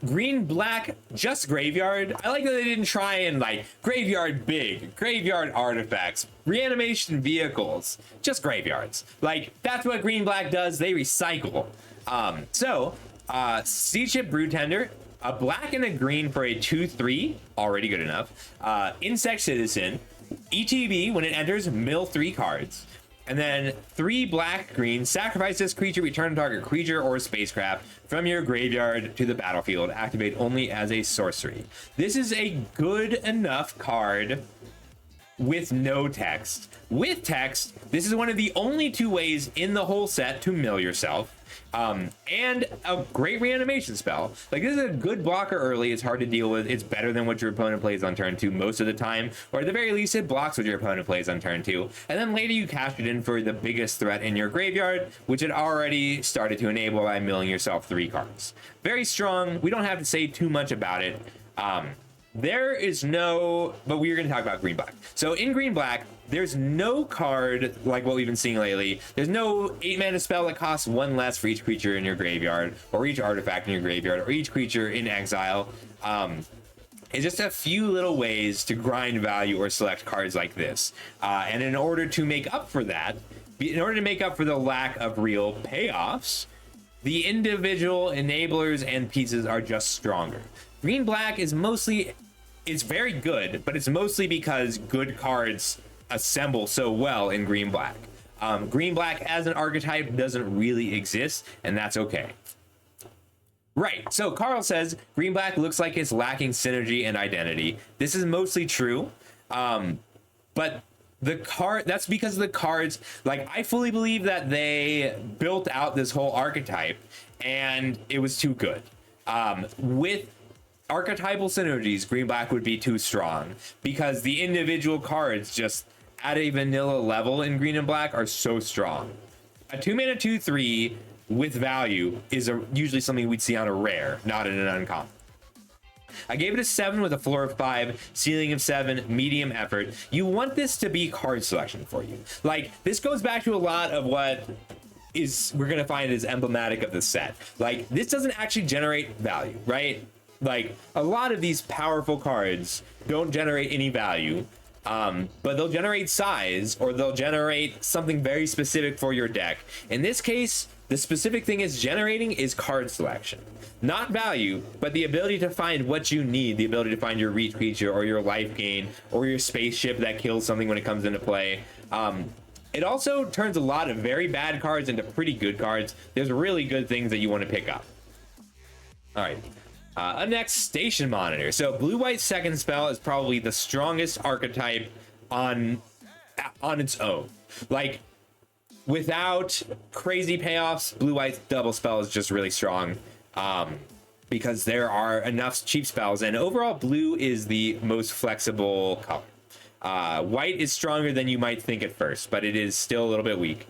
Green black, just graveyard. I like that they didn't try and like graveyard big, graveyard artifacts, reanimation vehicles, just graveyards. Like, that's what green black does. They recycle. Sea Ship Brewtender, a black and a green for a 2/3, already good enough. Insect Citizen, ETB, when it enters, mill 3 cards. And then 3 black green, sacrifice this creature, return target creature or spacecraft from your graveyard to the battlefield. Activate only as a sorcery. This is a good enough card with no text. With text, this is one of the only 2 ways in the whole set to mill yourself. And a great reanimation spell. Like, this is a good blocker early. It's hard to deal with. It's better than what your opponent plays on turn 2 most of the time, or at the very least it blocks what your opponent plays on turn 2, and then later you cash it in for the biggest threat in your graveyard, which it already started to enable by milling yourself 3 cards. Very strong. We don't have to say too much about it. There is no, but we're going to talk about green black. So in green black, there's no card like what we've been seeing lately. There's no 8 mana spell that costs 1 less for each creature in your graveyard, or each artifact in your graveyard, or each creature in exile. It's just a few little ways to grind value or select cards like this. And in order to make up for that, in order to make up for the lack of real payoffs, the individual enablers and pieces are just stronger. Green black is mostly, it's very good, but it's mostly because good cards assemble so well in green black. Green black as an archetype doesn't really exist, and that's okay. Right, so Carl says green black looks like it's lacking synergy and identity. This is mostly true, but the card, that's because of the cards. Like, I fully believe that they built out this whole archetype and it was too good. With archetypal synergies, green black would be too strong because the individual cards just at a vanilla level in green and black are so strong. A 2 mana 2/3 with value is usually something we'd see on a rare, not in an uncommon. I gave it a 7 with a floor of 5, ceiling of 7, medium effort. You want this to be card selection for you. Like, this goes back to a lot of what we're gonna find is emblematic of the set. Like, this doesn't actually generate value, right? Like, a lot of these powerful cards don't generate any value, but they'll generate size, or they'll generate something very specific for your deck. In this case, the specific thing it's generating is card selection. Not value, but the ability to find what you need, the ability to find your reach creature, or your life gain, or your spaceship that kills something when it comes into play. It also turns a lot of very bad cards into pretty good cards. There's really good things that you want to pick up. All right. Up next, Station Monitor. So blue-white second spell is probably the strongest archetype on its own. Like, without crazy payoffs, blue-white double spell is just really strong, because there are enough cheap spells, and overall blue is the most flexible color. White is stronger than you might think at first, but it is still a little bit weak.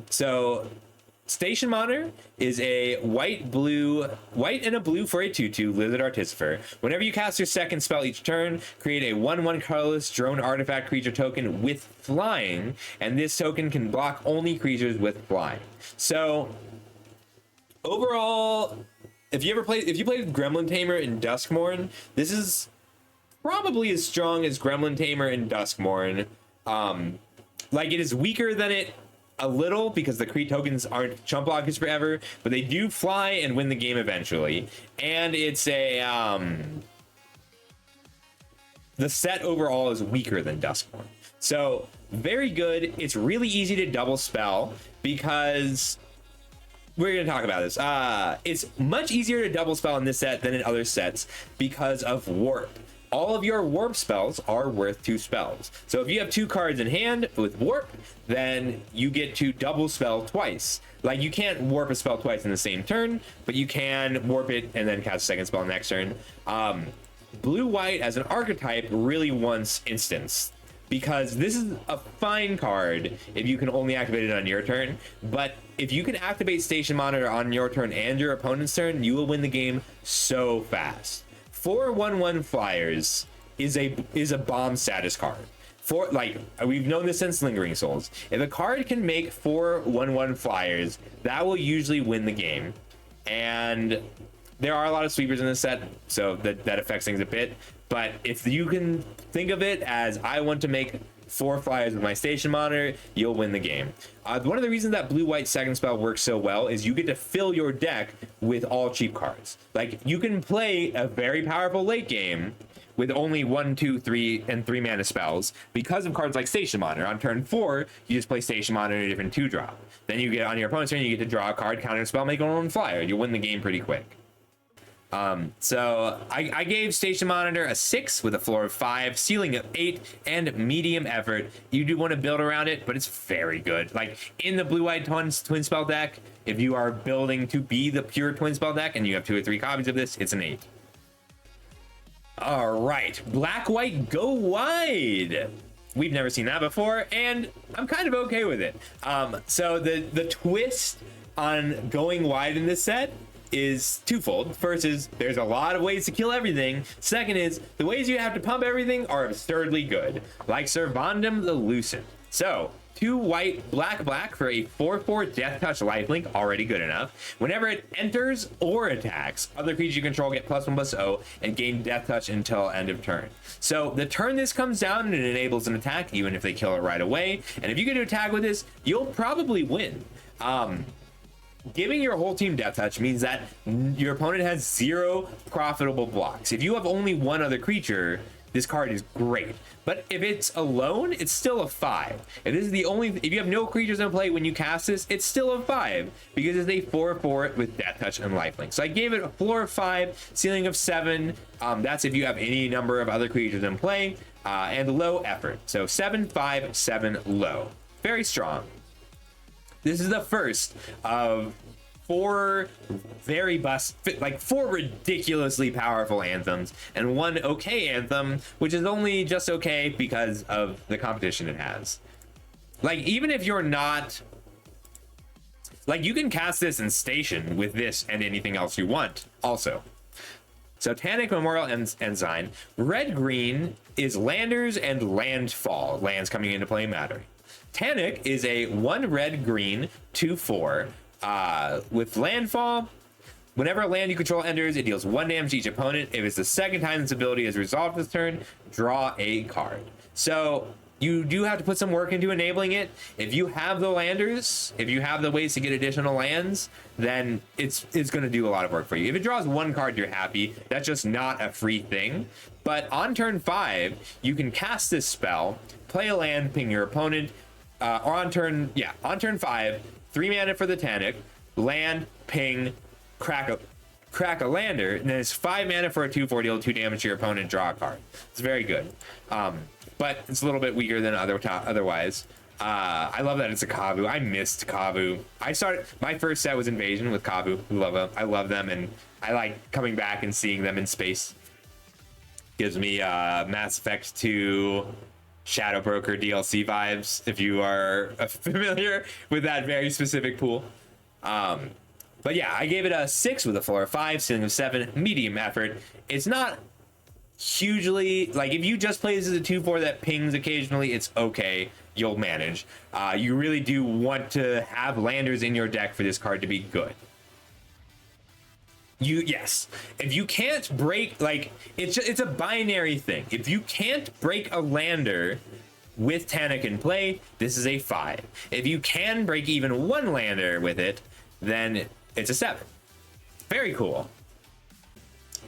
So Station Monitor is a white and a blue for a 2/2 Lizard Artificer. Whenever you cast your second spell each turn, create a 1/1 colorless drone artifact creature token with flying, and this token can block only creatures with flying. So overall, if you played Gremlin Tamer in Duskmourn, this is probably as strong as Gremlin Tamer in Duskmourn. Like, it is weaker than it a little because the Cree tokens aren't chump blockers forever, but they do fly and win the game eventually. And it's the set overall is weaker than Duskmourn. So very good. It's really easy to double spell because we're going to talk about this. It's much easier to double spell in this set than in other sets because of warp. all of your warp spells are worth 2 spells. So if you have 2 cards in hand with warp, then you get to double spell twice. Like, you can't warp a spell twice in the same turn, but you can warp it and then cast a second spell next turn. Blue-white as an archetype really wants instance, because this is a fine card if you can only activate it on your turn, but if you can activate Station Monitor on your turn and your opponent's turn, you will win the game so fast. 4/1/1 flyers is a bomb status card. We've known this since Lingering Souls. If a card can make 4/1/1 flyers, that will usually win the game. And there are a lot of sweepers in this set, so that affects things a bit. But if you can think of it as, I want to make 4 flyers with my Station Monitor, you'll win the game. One of the reasons that blue-white second spell works so well is you get to fill your deck with all cheap cards. Like, you can play a very powerful late game with only 1, 2, 3, and 3 mana spells because of cards like Station Monitor. On turn 4, you just play Station Monitor in a different 2-drop. Then you get on your opponent's turn, you get to draw a card, counter a spell, make one flyer. You win the game pretty quick. So I gave Station Monitor a 6 with a floor of 5, ceiling of 8, and medium effort. You do want to build around it, but it's very good. Like, in the blue-white twin spell deck, if you are building to be the pure twin spell deck and you have 2 or 3 copies of this, it's an 8. All right, black-white go wide. We've never seen that before, and I'm kind of okay with it. So the twist on going wide in this set is twofold. First is there's a lot of ways to kill everything. Second is the ways you have to pump everything are absurdly good, like Servandum the Lucent. So 2 white, black for a 4/4 Death Touch lifelink, already good enough. Whenever it enters or attacks, other creatures you control get +1/+0 and gain Death Touch until end of turn. So the turn this comes down, and it enables an attack even if they kill it right away. And if you get to attack with this, you'll probably win. Giving your whole team Death Touch means that your opponent has 0 profitable blocks. If you have only 1 other creature, this card is great. But if it's alone, it's still a 5. If you have no creatures in play when you cast this, it's still a 5 because it's a 4/4 with Death Touch and lifelink. So I gave it a floor of 5, ceiling of 7. That's if you have any number of other creatures in play, and low effort. So 7, 5, 7 low. Very strong. This is the first of 4 4 ridiculously powerful anthems and 1 okay anthem, which is only just okay because of the competition it has. Like, even if you're not, like, you can cast this in Station with this and anything else you want also. So Tannic Memorial Ensign, red-green is landers and landfall. Lands coming into play matter. Tannic is a 1 red-green 2/4 with landfall. Whenever a land you control enters, it deals 1 damage to each opponent. If it's the second time this ability is resolved this turn, draw a card. So you do have to put some work into enabling it. If you have the landers, if you have the ways to get additional lands, then it's going to do a lot of work for you. If it draws 1 card, you're happy. That's just not a free thing. But on turn 5, you can cast this spell, play a land, ping your opponent, or on turn 5, 3 mana for the Tannic, land, ping, crack a lander, and then it's 5 mana for a 2/4, deal 2 damage to your opponent, draw a card. It's very good. But it's a little bit weaker than otherwise. I love that it's a Kavu. I missed Kavu. My first set was Invasion with Kavu. I love them, and I like coming back and seeing them in space. Gives me Mass Effect 2 Shadow Broker DLC vibes, if you are familiar with that very specific pool. But yeah, I gave it a 6 with a floor of 5, ceiling of 7, medium effort. It's not hugely, like, if you just play this as a 2/4 that pings occasionally, it's okay, you'll manage. You really do want to have landers in your deck for this card to be good. Yes, if you can't break, like, it's a binary thing. If you can't break a lander with Tannic in play, this is a 5. If you can break even 1 lander with it, then it's a 7. Very cool.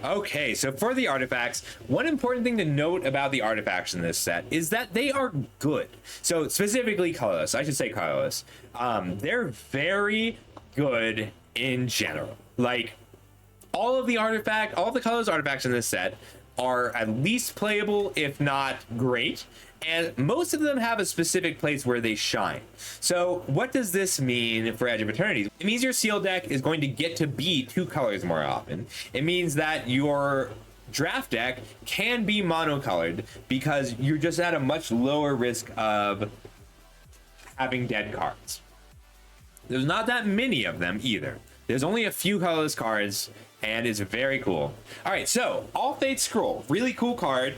Okay, so for the artifacts, one important thing to note about the artifacts in this set is that they are good. So specifically colorless, I should say colorless. They're very good in general. Like, all of the colorless artifacts in this set are at least playable, if not great. And most of them have a specific place where they shine. So what does this mean for Edge of Eternities? It means your sealed deck is going to get to be 2 colors more often. It means that your draft deck can be monocolored because you're just at a much lower risk of having dead cards. There's not that many of them either. There's only a few colorless cards, and it's very cool. All right, so All Fate Scroll, really cool card.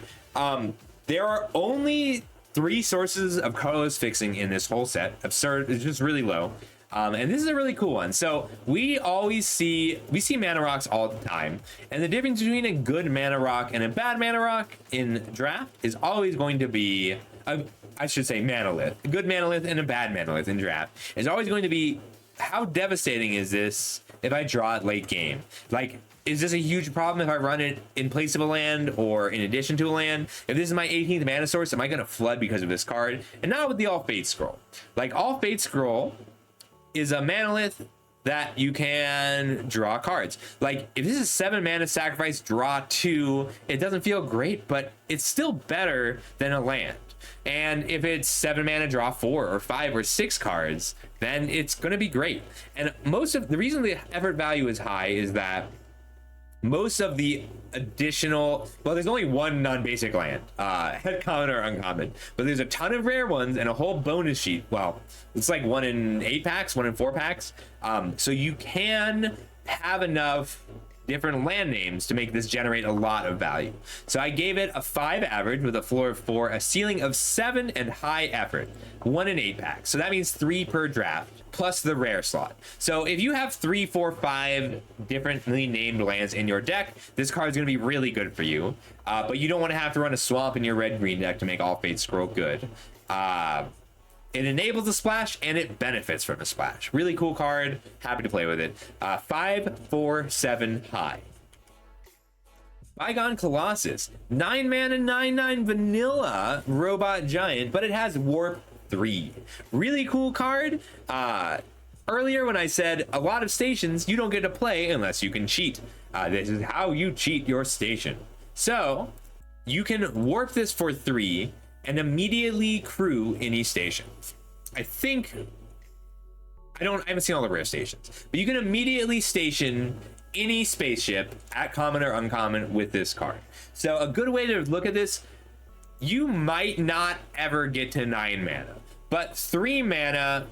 There are only 3 sources of colorless fixing in this whole set. Absurd, it's just really low. And this is a really cool one. So we see mana rocks all the time, and the difference between a good mana rock and a bad mana rock in draft is always going to be, I should say, manolith. A good manolith and a bad manolith in draft is always going to be, how devastating is this if I draw it late game? Like, is this a huge problem if I run it in place of a land or in addition to a land? If this is my 18th mana source, am I going to flood because of this card? And not with the All Fate Scroll. Like, All Fate Scroll is a manolith that you can draw cards. Like, if this is 7 mana sacrifice, draw 2, it doesn't feel great, but it's still better than a land. And if it's 7 mana, draw 4 or 5 or 6 cards, then it's going to be great. And most of the reason the effort value is high is that most of the additional, well, there's only 1 non-basic land, common or uncommon, but there's a ton of rare ones and a whole bonus sheet. Well, it's like 1 in 8 packs, 1 in 4 packs. So you can have enough different land names to make this generate a lot of value. So I gave it a 5 average with a floor of 4, a ceiling of 7, and high effort. 1 in 8 packs. So that means 3 per draft, plus the rare slot. So if you have 3, 4, 5 differently named lands in your deck, this card is going to be really good for you. But you don't want to have to run a swamp in your red-green deck to make All Fate Scroll good. It enables a splash, and it benefits from a splash. Really cool card. Happy to play with it. 5, 4, 7 high. Bygone Colossus. 9 mana, 9/9 vanilla robot giant, but it has warp 3. Really cool card. Earlier when I said a lot of stations you don't get to play unless you can cheat. This is how you cheat your station. So you can warp this for 3 and immediately crew any station. I haven't seen all the rare stations, but you can immediately station any spaceship at common or uncommon with this card. So a good way to look at this, you might not ever get to 9 mana, but 3 mana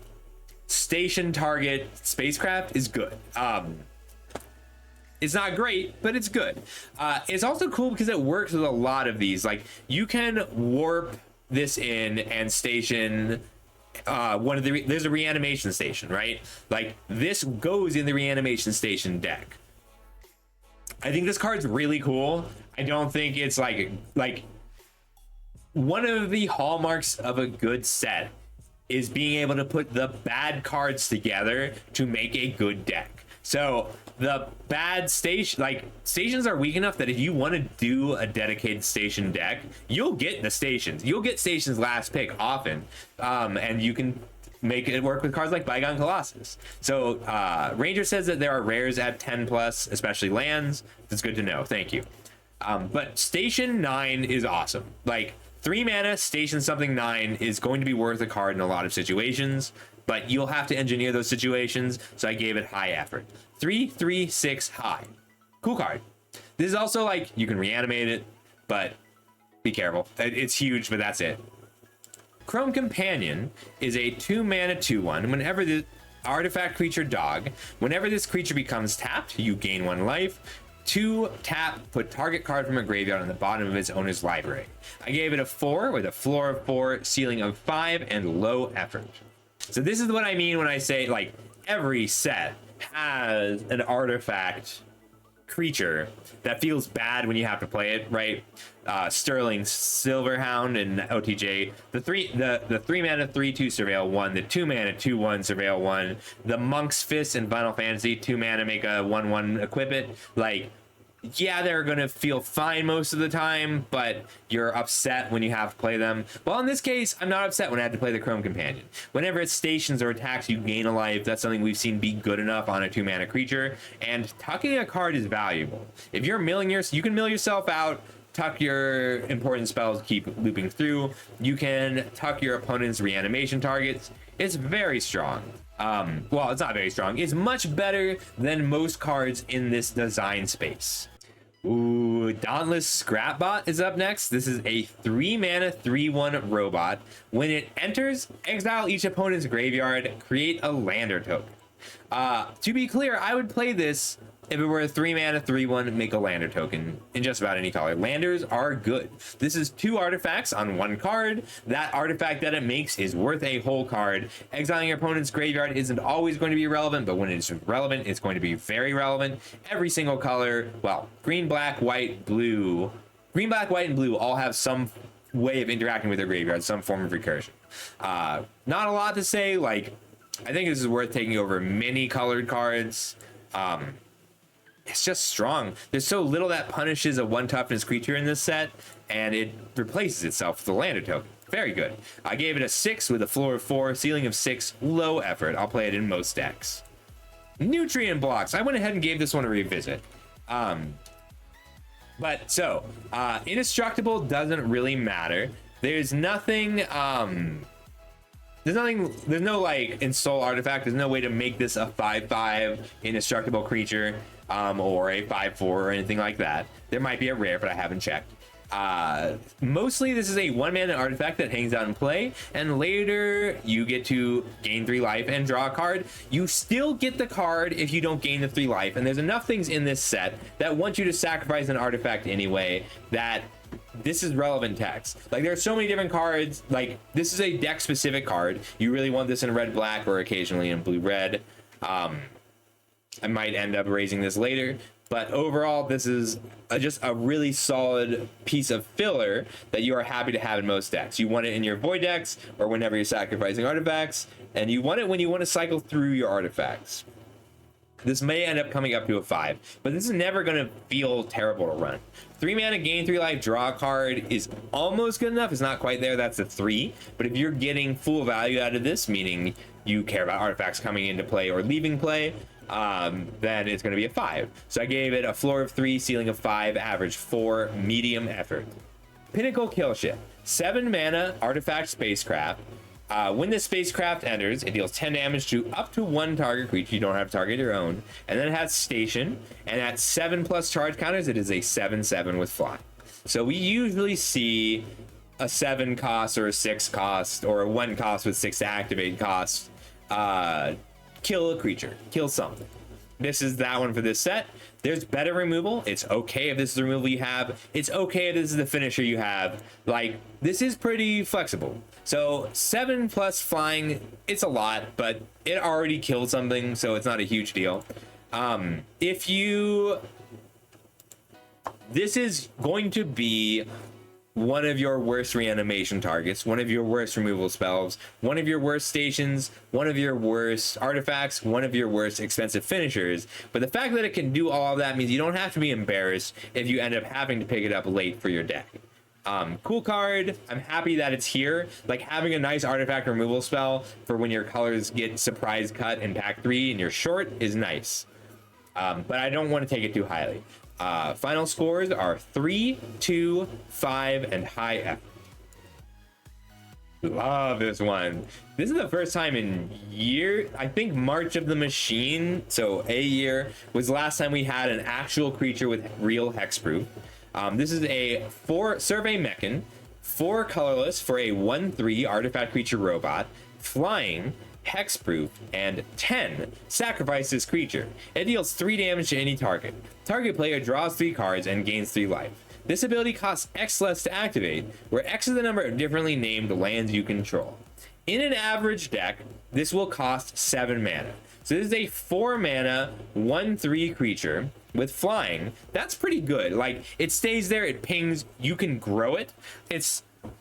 station target spacecraft is good. It's not great, but it's good. It's also cool because it works with a lot of these. Like, you can warp this in and station there's a reanimation station, right? Like, this goes in the reanimation station deck. I think this card's really cool. I don't think it's like one of the hallmarks of a good set is being able to put the bad cards together to make a good deck. So the bad station, like, stations are weak enough that if you want to do a dedicated station deck, you'll get the stations. You'll get stations last pick often, and you can make it work with cards like Bygone Colossus. So Ranger says that there are rares at 10 plus, especially lands. That's good to know. Thank you. But station 9 is awesome. Like, 3 mana station something 9 is going to be worth a card in a lot of situations, but you'll have to engineer those situations, so I gave it high effort. 3, 3, 6 high. Cool card. This is also, like, you can reanimate it, but be careful. It's huge, but that's it. Chrome Companion is a 2 mana 2/1. Whenever the artifact creature dog, whenever this creature becomes tapped, you gain 1 life. 2 tap, put target card from a graveyard on the bottom of its owner's library. I gave it a 4 with a floor of 4, ceiling of 5, and low effort. So this is what I mean when I say, like, every set has an artifact creature that feels bad when you have to play it, right? Sterling Silverhound and OTJ, the 3 mana 3/2 surveil 1, the 2 mana 2/1 surveil 1, the Monk's Fist in Final Fantasy 2 mana make a 1/1 equip it. Like, yeah, they're gonna feel fine most of the time, but you're upset when you have to play them. Well, in this case, I'm not upset when I have to play the Chrome Companion. Whenever it stations or attacks, you gain a life. That's something we've seen be good enough on a 2 mana creature, and tucking a card is valuable. If you're milling you can mill yourself out tuck your important spells, keep looping through. You can tuck your opponent's reanimation targets. It's very strong. Well, it's not very strong. It's much better than most cards in this design space. Ooh, Dauntless Scrapbot is up next. This is a 3-mana 3/1 robot. When it enters, exile each opponent's graveyard, create a lander token. To be clear, I would play this if it were a 3-mana 3/1 make a lander token in just about any color. Landers are good. This is 2 artifacts on 1 card. That artifact that it makes is worth a whole card. Exiling your opponent's graveyard isn't always going to be relevant, but when it's relevant, it's going to be very relevant. Every single color, well, green, black, white, blue. Green, black, white, and blue all have some way of interacting with their graveyard, some form of recursion. Not a lot to say. Like, I think this is worth taking over many colored cards. It's just strong. There's so little that punishes a 1 toughness creature in this set, and it replaces itself with a lander token. Very good. I gave it a 6 with a floor of 4, ceiling of 6, low effort. I'll play it in most decks. Nutrient Blocks. I went ahead and gave this one a revisit. Indestructible doesn't really matter. There's nothing, there's no like install artifact. There's no way to make this a 5/5 indestructible creature, or a 5/4 or anything like that. There might be a rare, but I haven't checked. Mostly this is a 1-mana artifact that hangs out in play, and later you get to gain 3 life and draw a card. You still get the card if you don't gain the 3 life, and there's enough things in this set that want you to sacrifice an artifact anyway that this is relevant text. Like, there are so many different cards. Like, this is a deck specific card. You really want this in red black or occasionally in blue red. I might end up raising this later, but overall this is just a really solid piece of filler that you are happy to have in most decks. You want it in your void decks or whenever you're sacrificing artifacts, and you want it when you want to cycle through your artifacts. This may end up coming up to a 5, but this is never going to feel terrible to run. 3 mana, gain 3 life, draw a card is almost good enough. It's not quite there. That's a 3. But if you're getting full value out of this, meaning you care about artifacts coming into play or leaving play, then it's going to be a 5. So I gave it a floor of 3, ceiling of 5, average 4, medium effort. Pinnacle Killship. 7 mana, artifact spacecraft. When the spacecraft enters, it deals 10 damage to up to 1 target creature. You don't have to target your own. And then it has station, and at 7+ charge counters, it is a 7/7 with fly. So we usually see a 7 cost or a 6 cost or a 1 cost with 6 to activate cost. Kill a creature, kill something. This is that one for this set. There's better removal. It's okay if this is the removal you have. It's okay if this is the finisher you have. Like, this is pretty flexible. So 7+ flying, it's a lot, but it already killed something, so it's not a huge deal. This is going to be one of your worst reanimation targets, one of your worst removal spells, one of your worst stations, one of your worst artifacts, one of your worst expensive finishers. But the fact that it can do all of that means you don't have to be embarrassed if you end up having to pick it up late for your deck. Cool card. I'm happy that it's here. Like, having a nice artifact removal spell for when your colors get surprise cut in pack 3 and you're short is nice. But I don't want to take it too highly. Final scores are 3, 2, 5, and high F. Love this one. This is the first time in I think March of the Machine, so a year, was the last time we had an actual creature with real hexproof. This is a 4 Survey Mechan, 4 colorless for a 1/3 artifact creature robot, flying, hexproof, and 10 sacrifice this creature. It deals 3 damage to any target. Target player draws 3 cards and gains 3 life. This ability costs X less to activate, where X is the number of differently named lands you control. In an average deck, this will cost 7 mana. So this is a 4 mana 1/3 creature with flying. That's pretty good. Like, it stays there, it pings, you can grow it.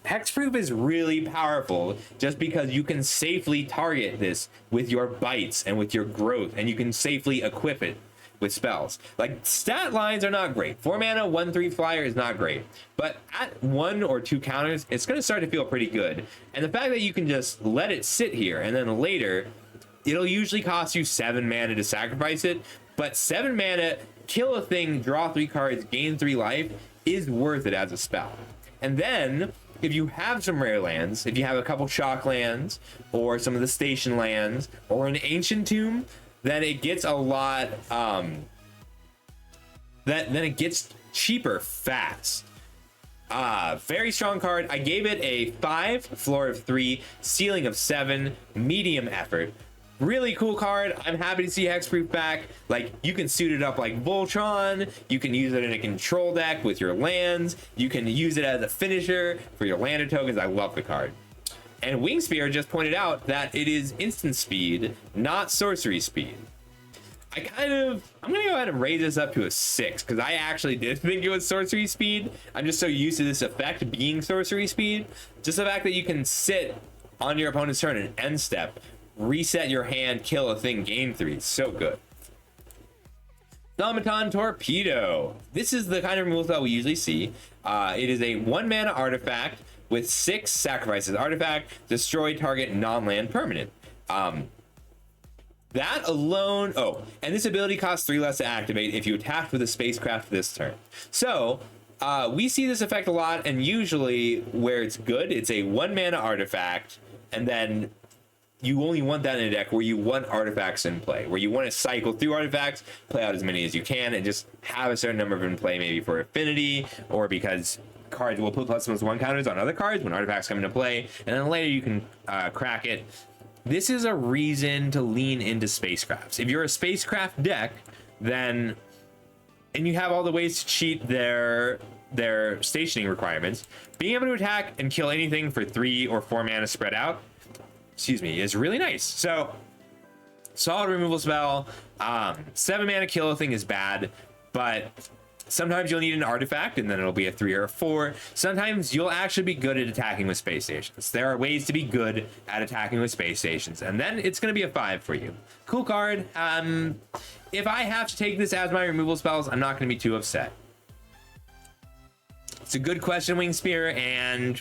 Hexproof is really powerful just because you can safely target this with your bites and with your growth, and you can safely equip it with spells. Like, stat lines are not great. 4 mana 1/3 flyer is not great, but at 1 or 2 counters, it's going to start to feel pretty good. And the fact that you can just let it sit here and then later it'll usually cost you 7 mana to sacrifice it, but 7 mana, kill a thing, draw 3 cards, gain 3 life is worth it as a spell. And then if you have some rare lands, if you have a couple shock lands or some of the station lands or an ancient tomb, then it gets a lot then it gets cheaper fast. Very strong card. I gave it a 5, floor of 3, ceiling of 7, medium effort. Really cool card. I'm happy to see Hexproof back. Like, you can suit it up like Voltron. You can use it in a control deck with your lands. You can use it as a finisher for your lander tokens. I love the card. And Wingspear just pointed out that it is instant speed, not sorcery speed. I'm gonna go ahead and raise this up to a 6 because I actually did think it was sorcery speed. I'm just so used to this effect being sorcery speed. Just the fact that you can sit on your opponent's turn and end step, reset your hand, kill a thing, gain 3. So good. Automaton Torpedo. This is the kind of removal spell we usually see. It is a 1 mana artifact with 6 sacrifices. Artifact, destroy target non-land permanent. That alone, and this ability costs 3 less to activate if you attack with a spacecraft this turn. So we see this effect a lot, and usually where it's good, it's a 1 mana artifact, and then you only want that in a deck where you want artifacts in play, where you want to cycle through artifacts, play out as many as you can, and just have a certain number of in play, maybe for affinity, or because cards will put +1 counters on other cards when artifacts come into play, and then later you can crack it. This is a reason to lean into spacecrafts. If you're a spacecraft deck, then, and you have all the ways to cheat their stationing requirements, being able to attack and kill anything for 3 or 4 mana spread out, is really nice. So, solid removal spell. 7 mana kill a thing is bad, but sometimes you'll need an artifact and then it'll be a 3 or a 4. Sometimes you'll actually be good at attacking with space stations. There are ways to be good at attacking with space stations, and then it's going to be a 5 for you. Cool card. If I have to take this as my removal spells, I'm not going to be too upset. It's a good question, Wingspear, and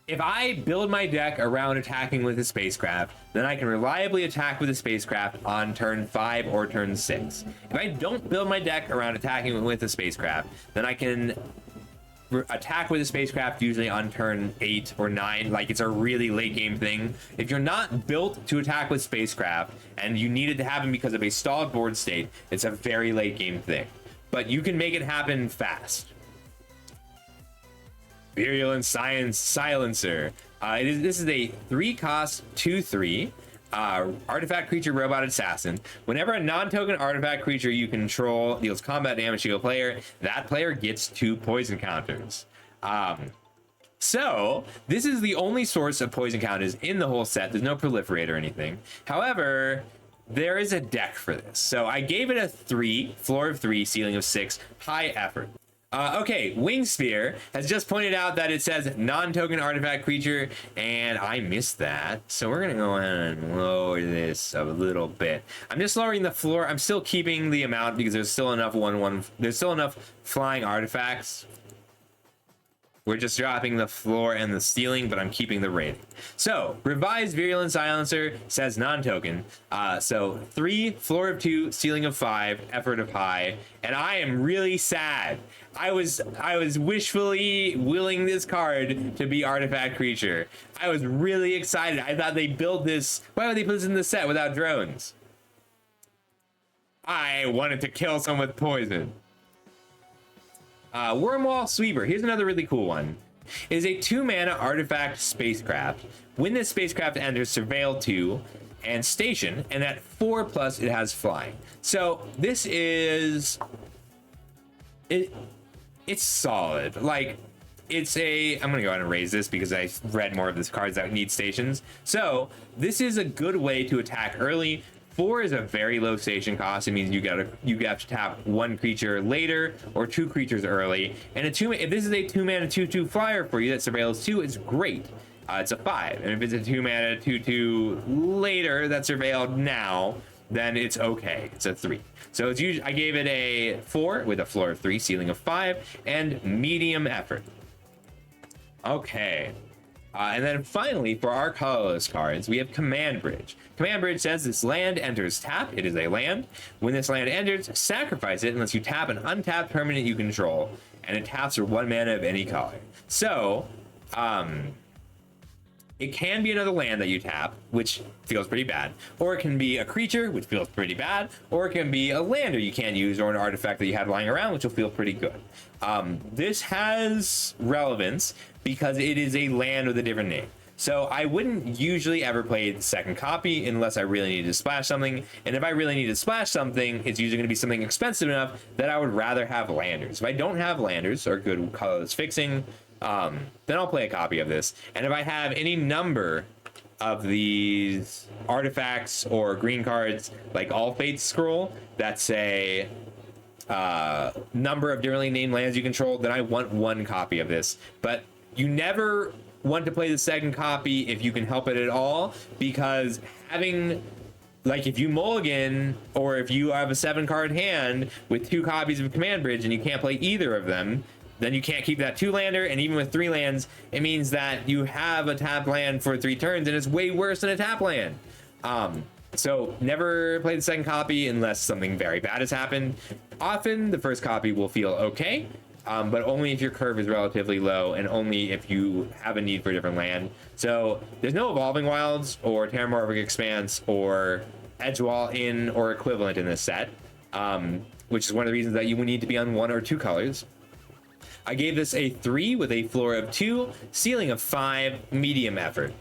if I build my deck around attacking with a spacecraft, then I can reliably attack with a spacecraft on turn 5 or turn 6. If I don't build my deck around attacking with a spacecraft, then I can attack with a spacecraft usually on turn 8 or 9, like it's a really late game thing. If you're not built to attack with spacecraft and you need it to happen because of a stalled board state, it's a very late game thing. But you can make it happen fast. Virulent Silencer. This is a 3-cost 2/3 artifact creature robot assassin. Whenever a non-token artifact creature you control deals combat damage to a player, that player gets 2 poison counters. So this is the only source of poison counters in the whole set. There's no proliferate or anything. However, there is a deck for this. So I gave it a 3, floor of 3, ceiling of 6, high effort. Okay, Wingspear has just pointed out that it says non-token artifact creature, and I missed that. So we're gonna go ahead and lower this a little bit. I'm just lowering the floor. I'm still keeping the amount because there's still enough there's still enough flying artifacts. We're just dropping the floor and the ceiling, but I'm keeping the rating. So, revised Virulent Silencer says non-token. So 3, floor of 2, ceiling of 5, effort of high, and I am really sad. I was wishfully willing this card to be artifact creature. I was really excited. I thought they built this. Why would they put this in the set without drones? I wanted to kill someone with poison. Wormwall Sweeper. Here's another really cool one. It is a 2-mana artifact spacecraft. When this spacecraft enters Surveil 2 and Station, and at 4+ it has flying. So this is it's solid. Like, I'm gonna go ahead and raise this because I read more of this cards that need stations. So this is a good way to attack early. 4 is a very low station cost. It means you have to tap 1 creature later or 2 creatures early. And if this is a 2-mana 2/2 flyer for you that surveils 2, it's great. It's a 5. And if it's a 2-mana 2/2 later that's surveilled now, then it's okay. It's a 3. So it's usually, I gave it a 4 with a floor of 3, ceiling of 5, and medium effort. Okay. And then finally, for our colorless cards, we have Command Bridge. Command Bridge says this land enters tap. It is a land. When this land enters, sacrifice it unless you tap an untapped permanent you control, and it taps for 1 mana of any color. So, it can be another land that you tap, which feels pretty bad, or it can be a creature, which feels pretty bad, or it can be a lander you can't use, or an artifact that you have lying around, which will feel pretty good. This has relevance because it is a land with a different name. So I wouldn't usually ever play the second copy unless I really needed to splash something. And if I really need to splash something, it's usually going to be something expensive enough that I would rather have landers. If I don't have landers or good colorless fixing, then I'll play a copy of this. And if I have any number of these artifacts or green cards, like All Fates Scroll, that say number of differently named lands you control, then I want 1 copy of this. But you never want to play the second copy if you can help it at all, because having, like, if you mulligan, or if you have a 7-card hand with 2 copies of Command Bridge and you can't play either of them, then you can't keep that 2-lander, and even with 3 lands, it means that you have a tap land for 3 turns, and it's way worse than a tap land. So never play the second copy unless something very bad has happened. Often the first copy will feel okay, but only if your curve is relatively low, and only if you have a need for a different land. So there's no Evolving Wilds or Terramorphic Expanse or Edgewall in or equivalent in this set, which is one of the reasons that you would need to be on 1 or 2 colors. I gave this a 3 with a floor of 2, ceiling of 5, medium effort.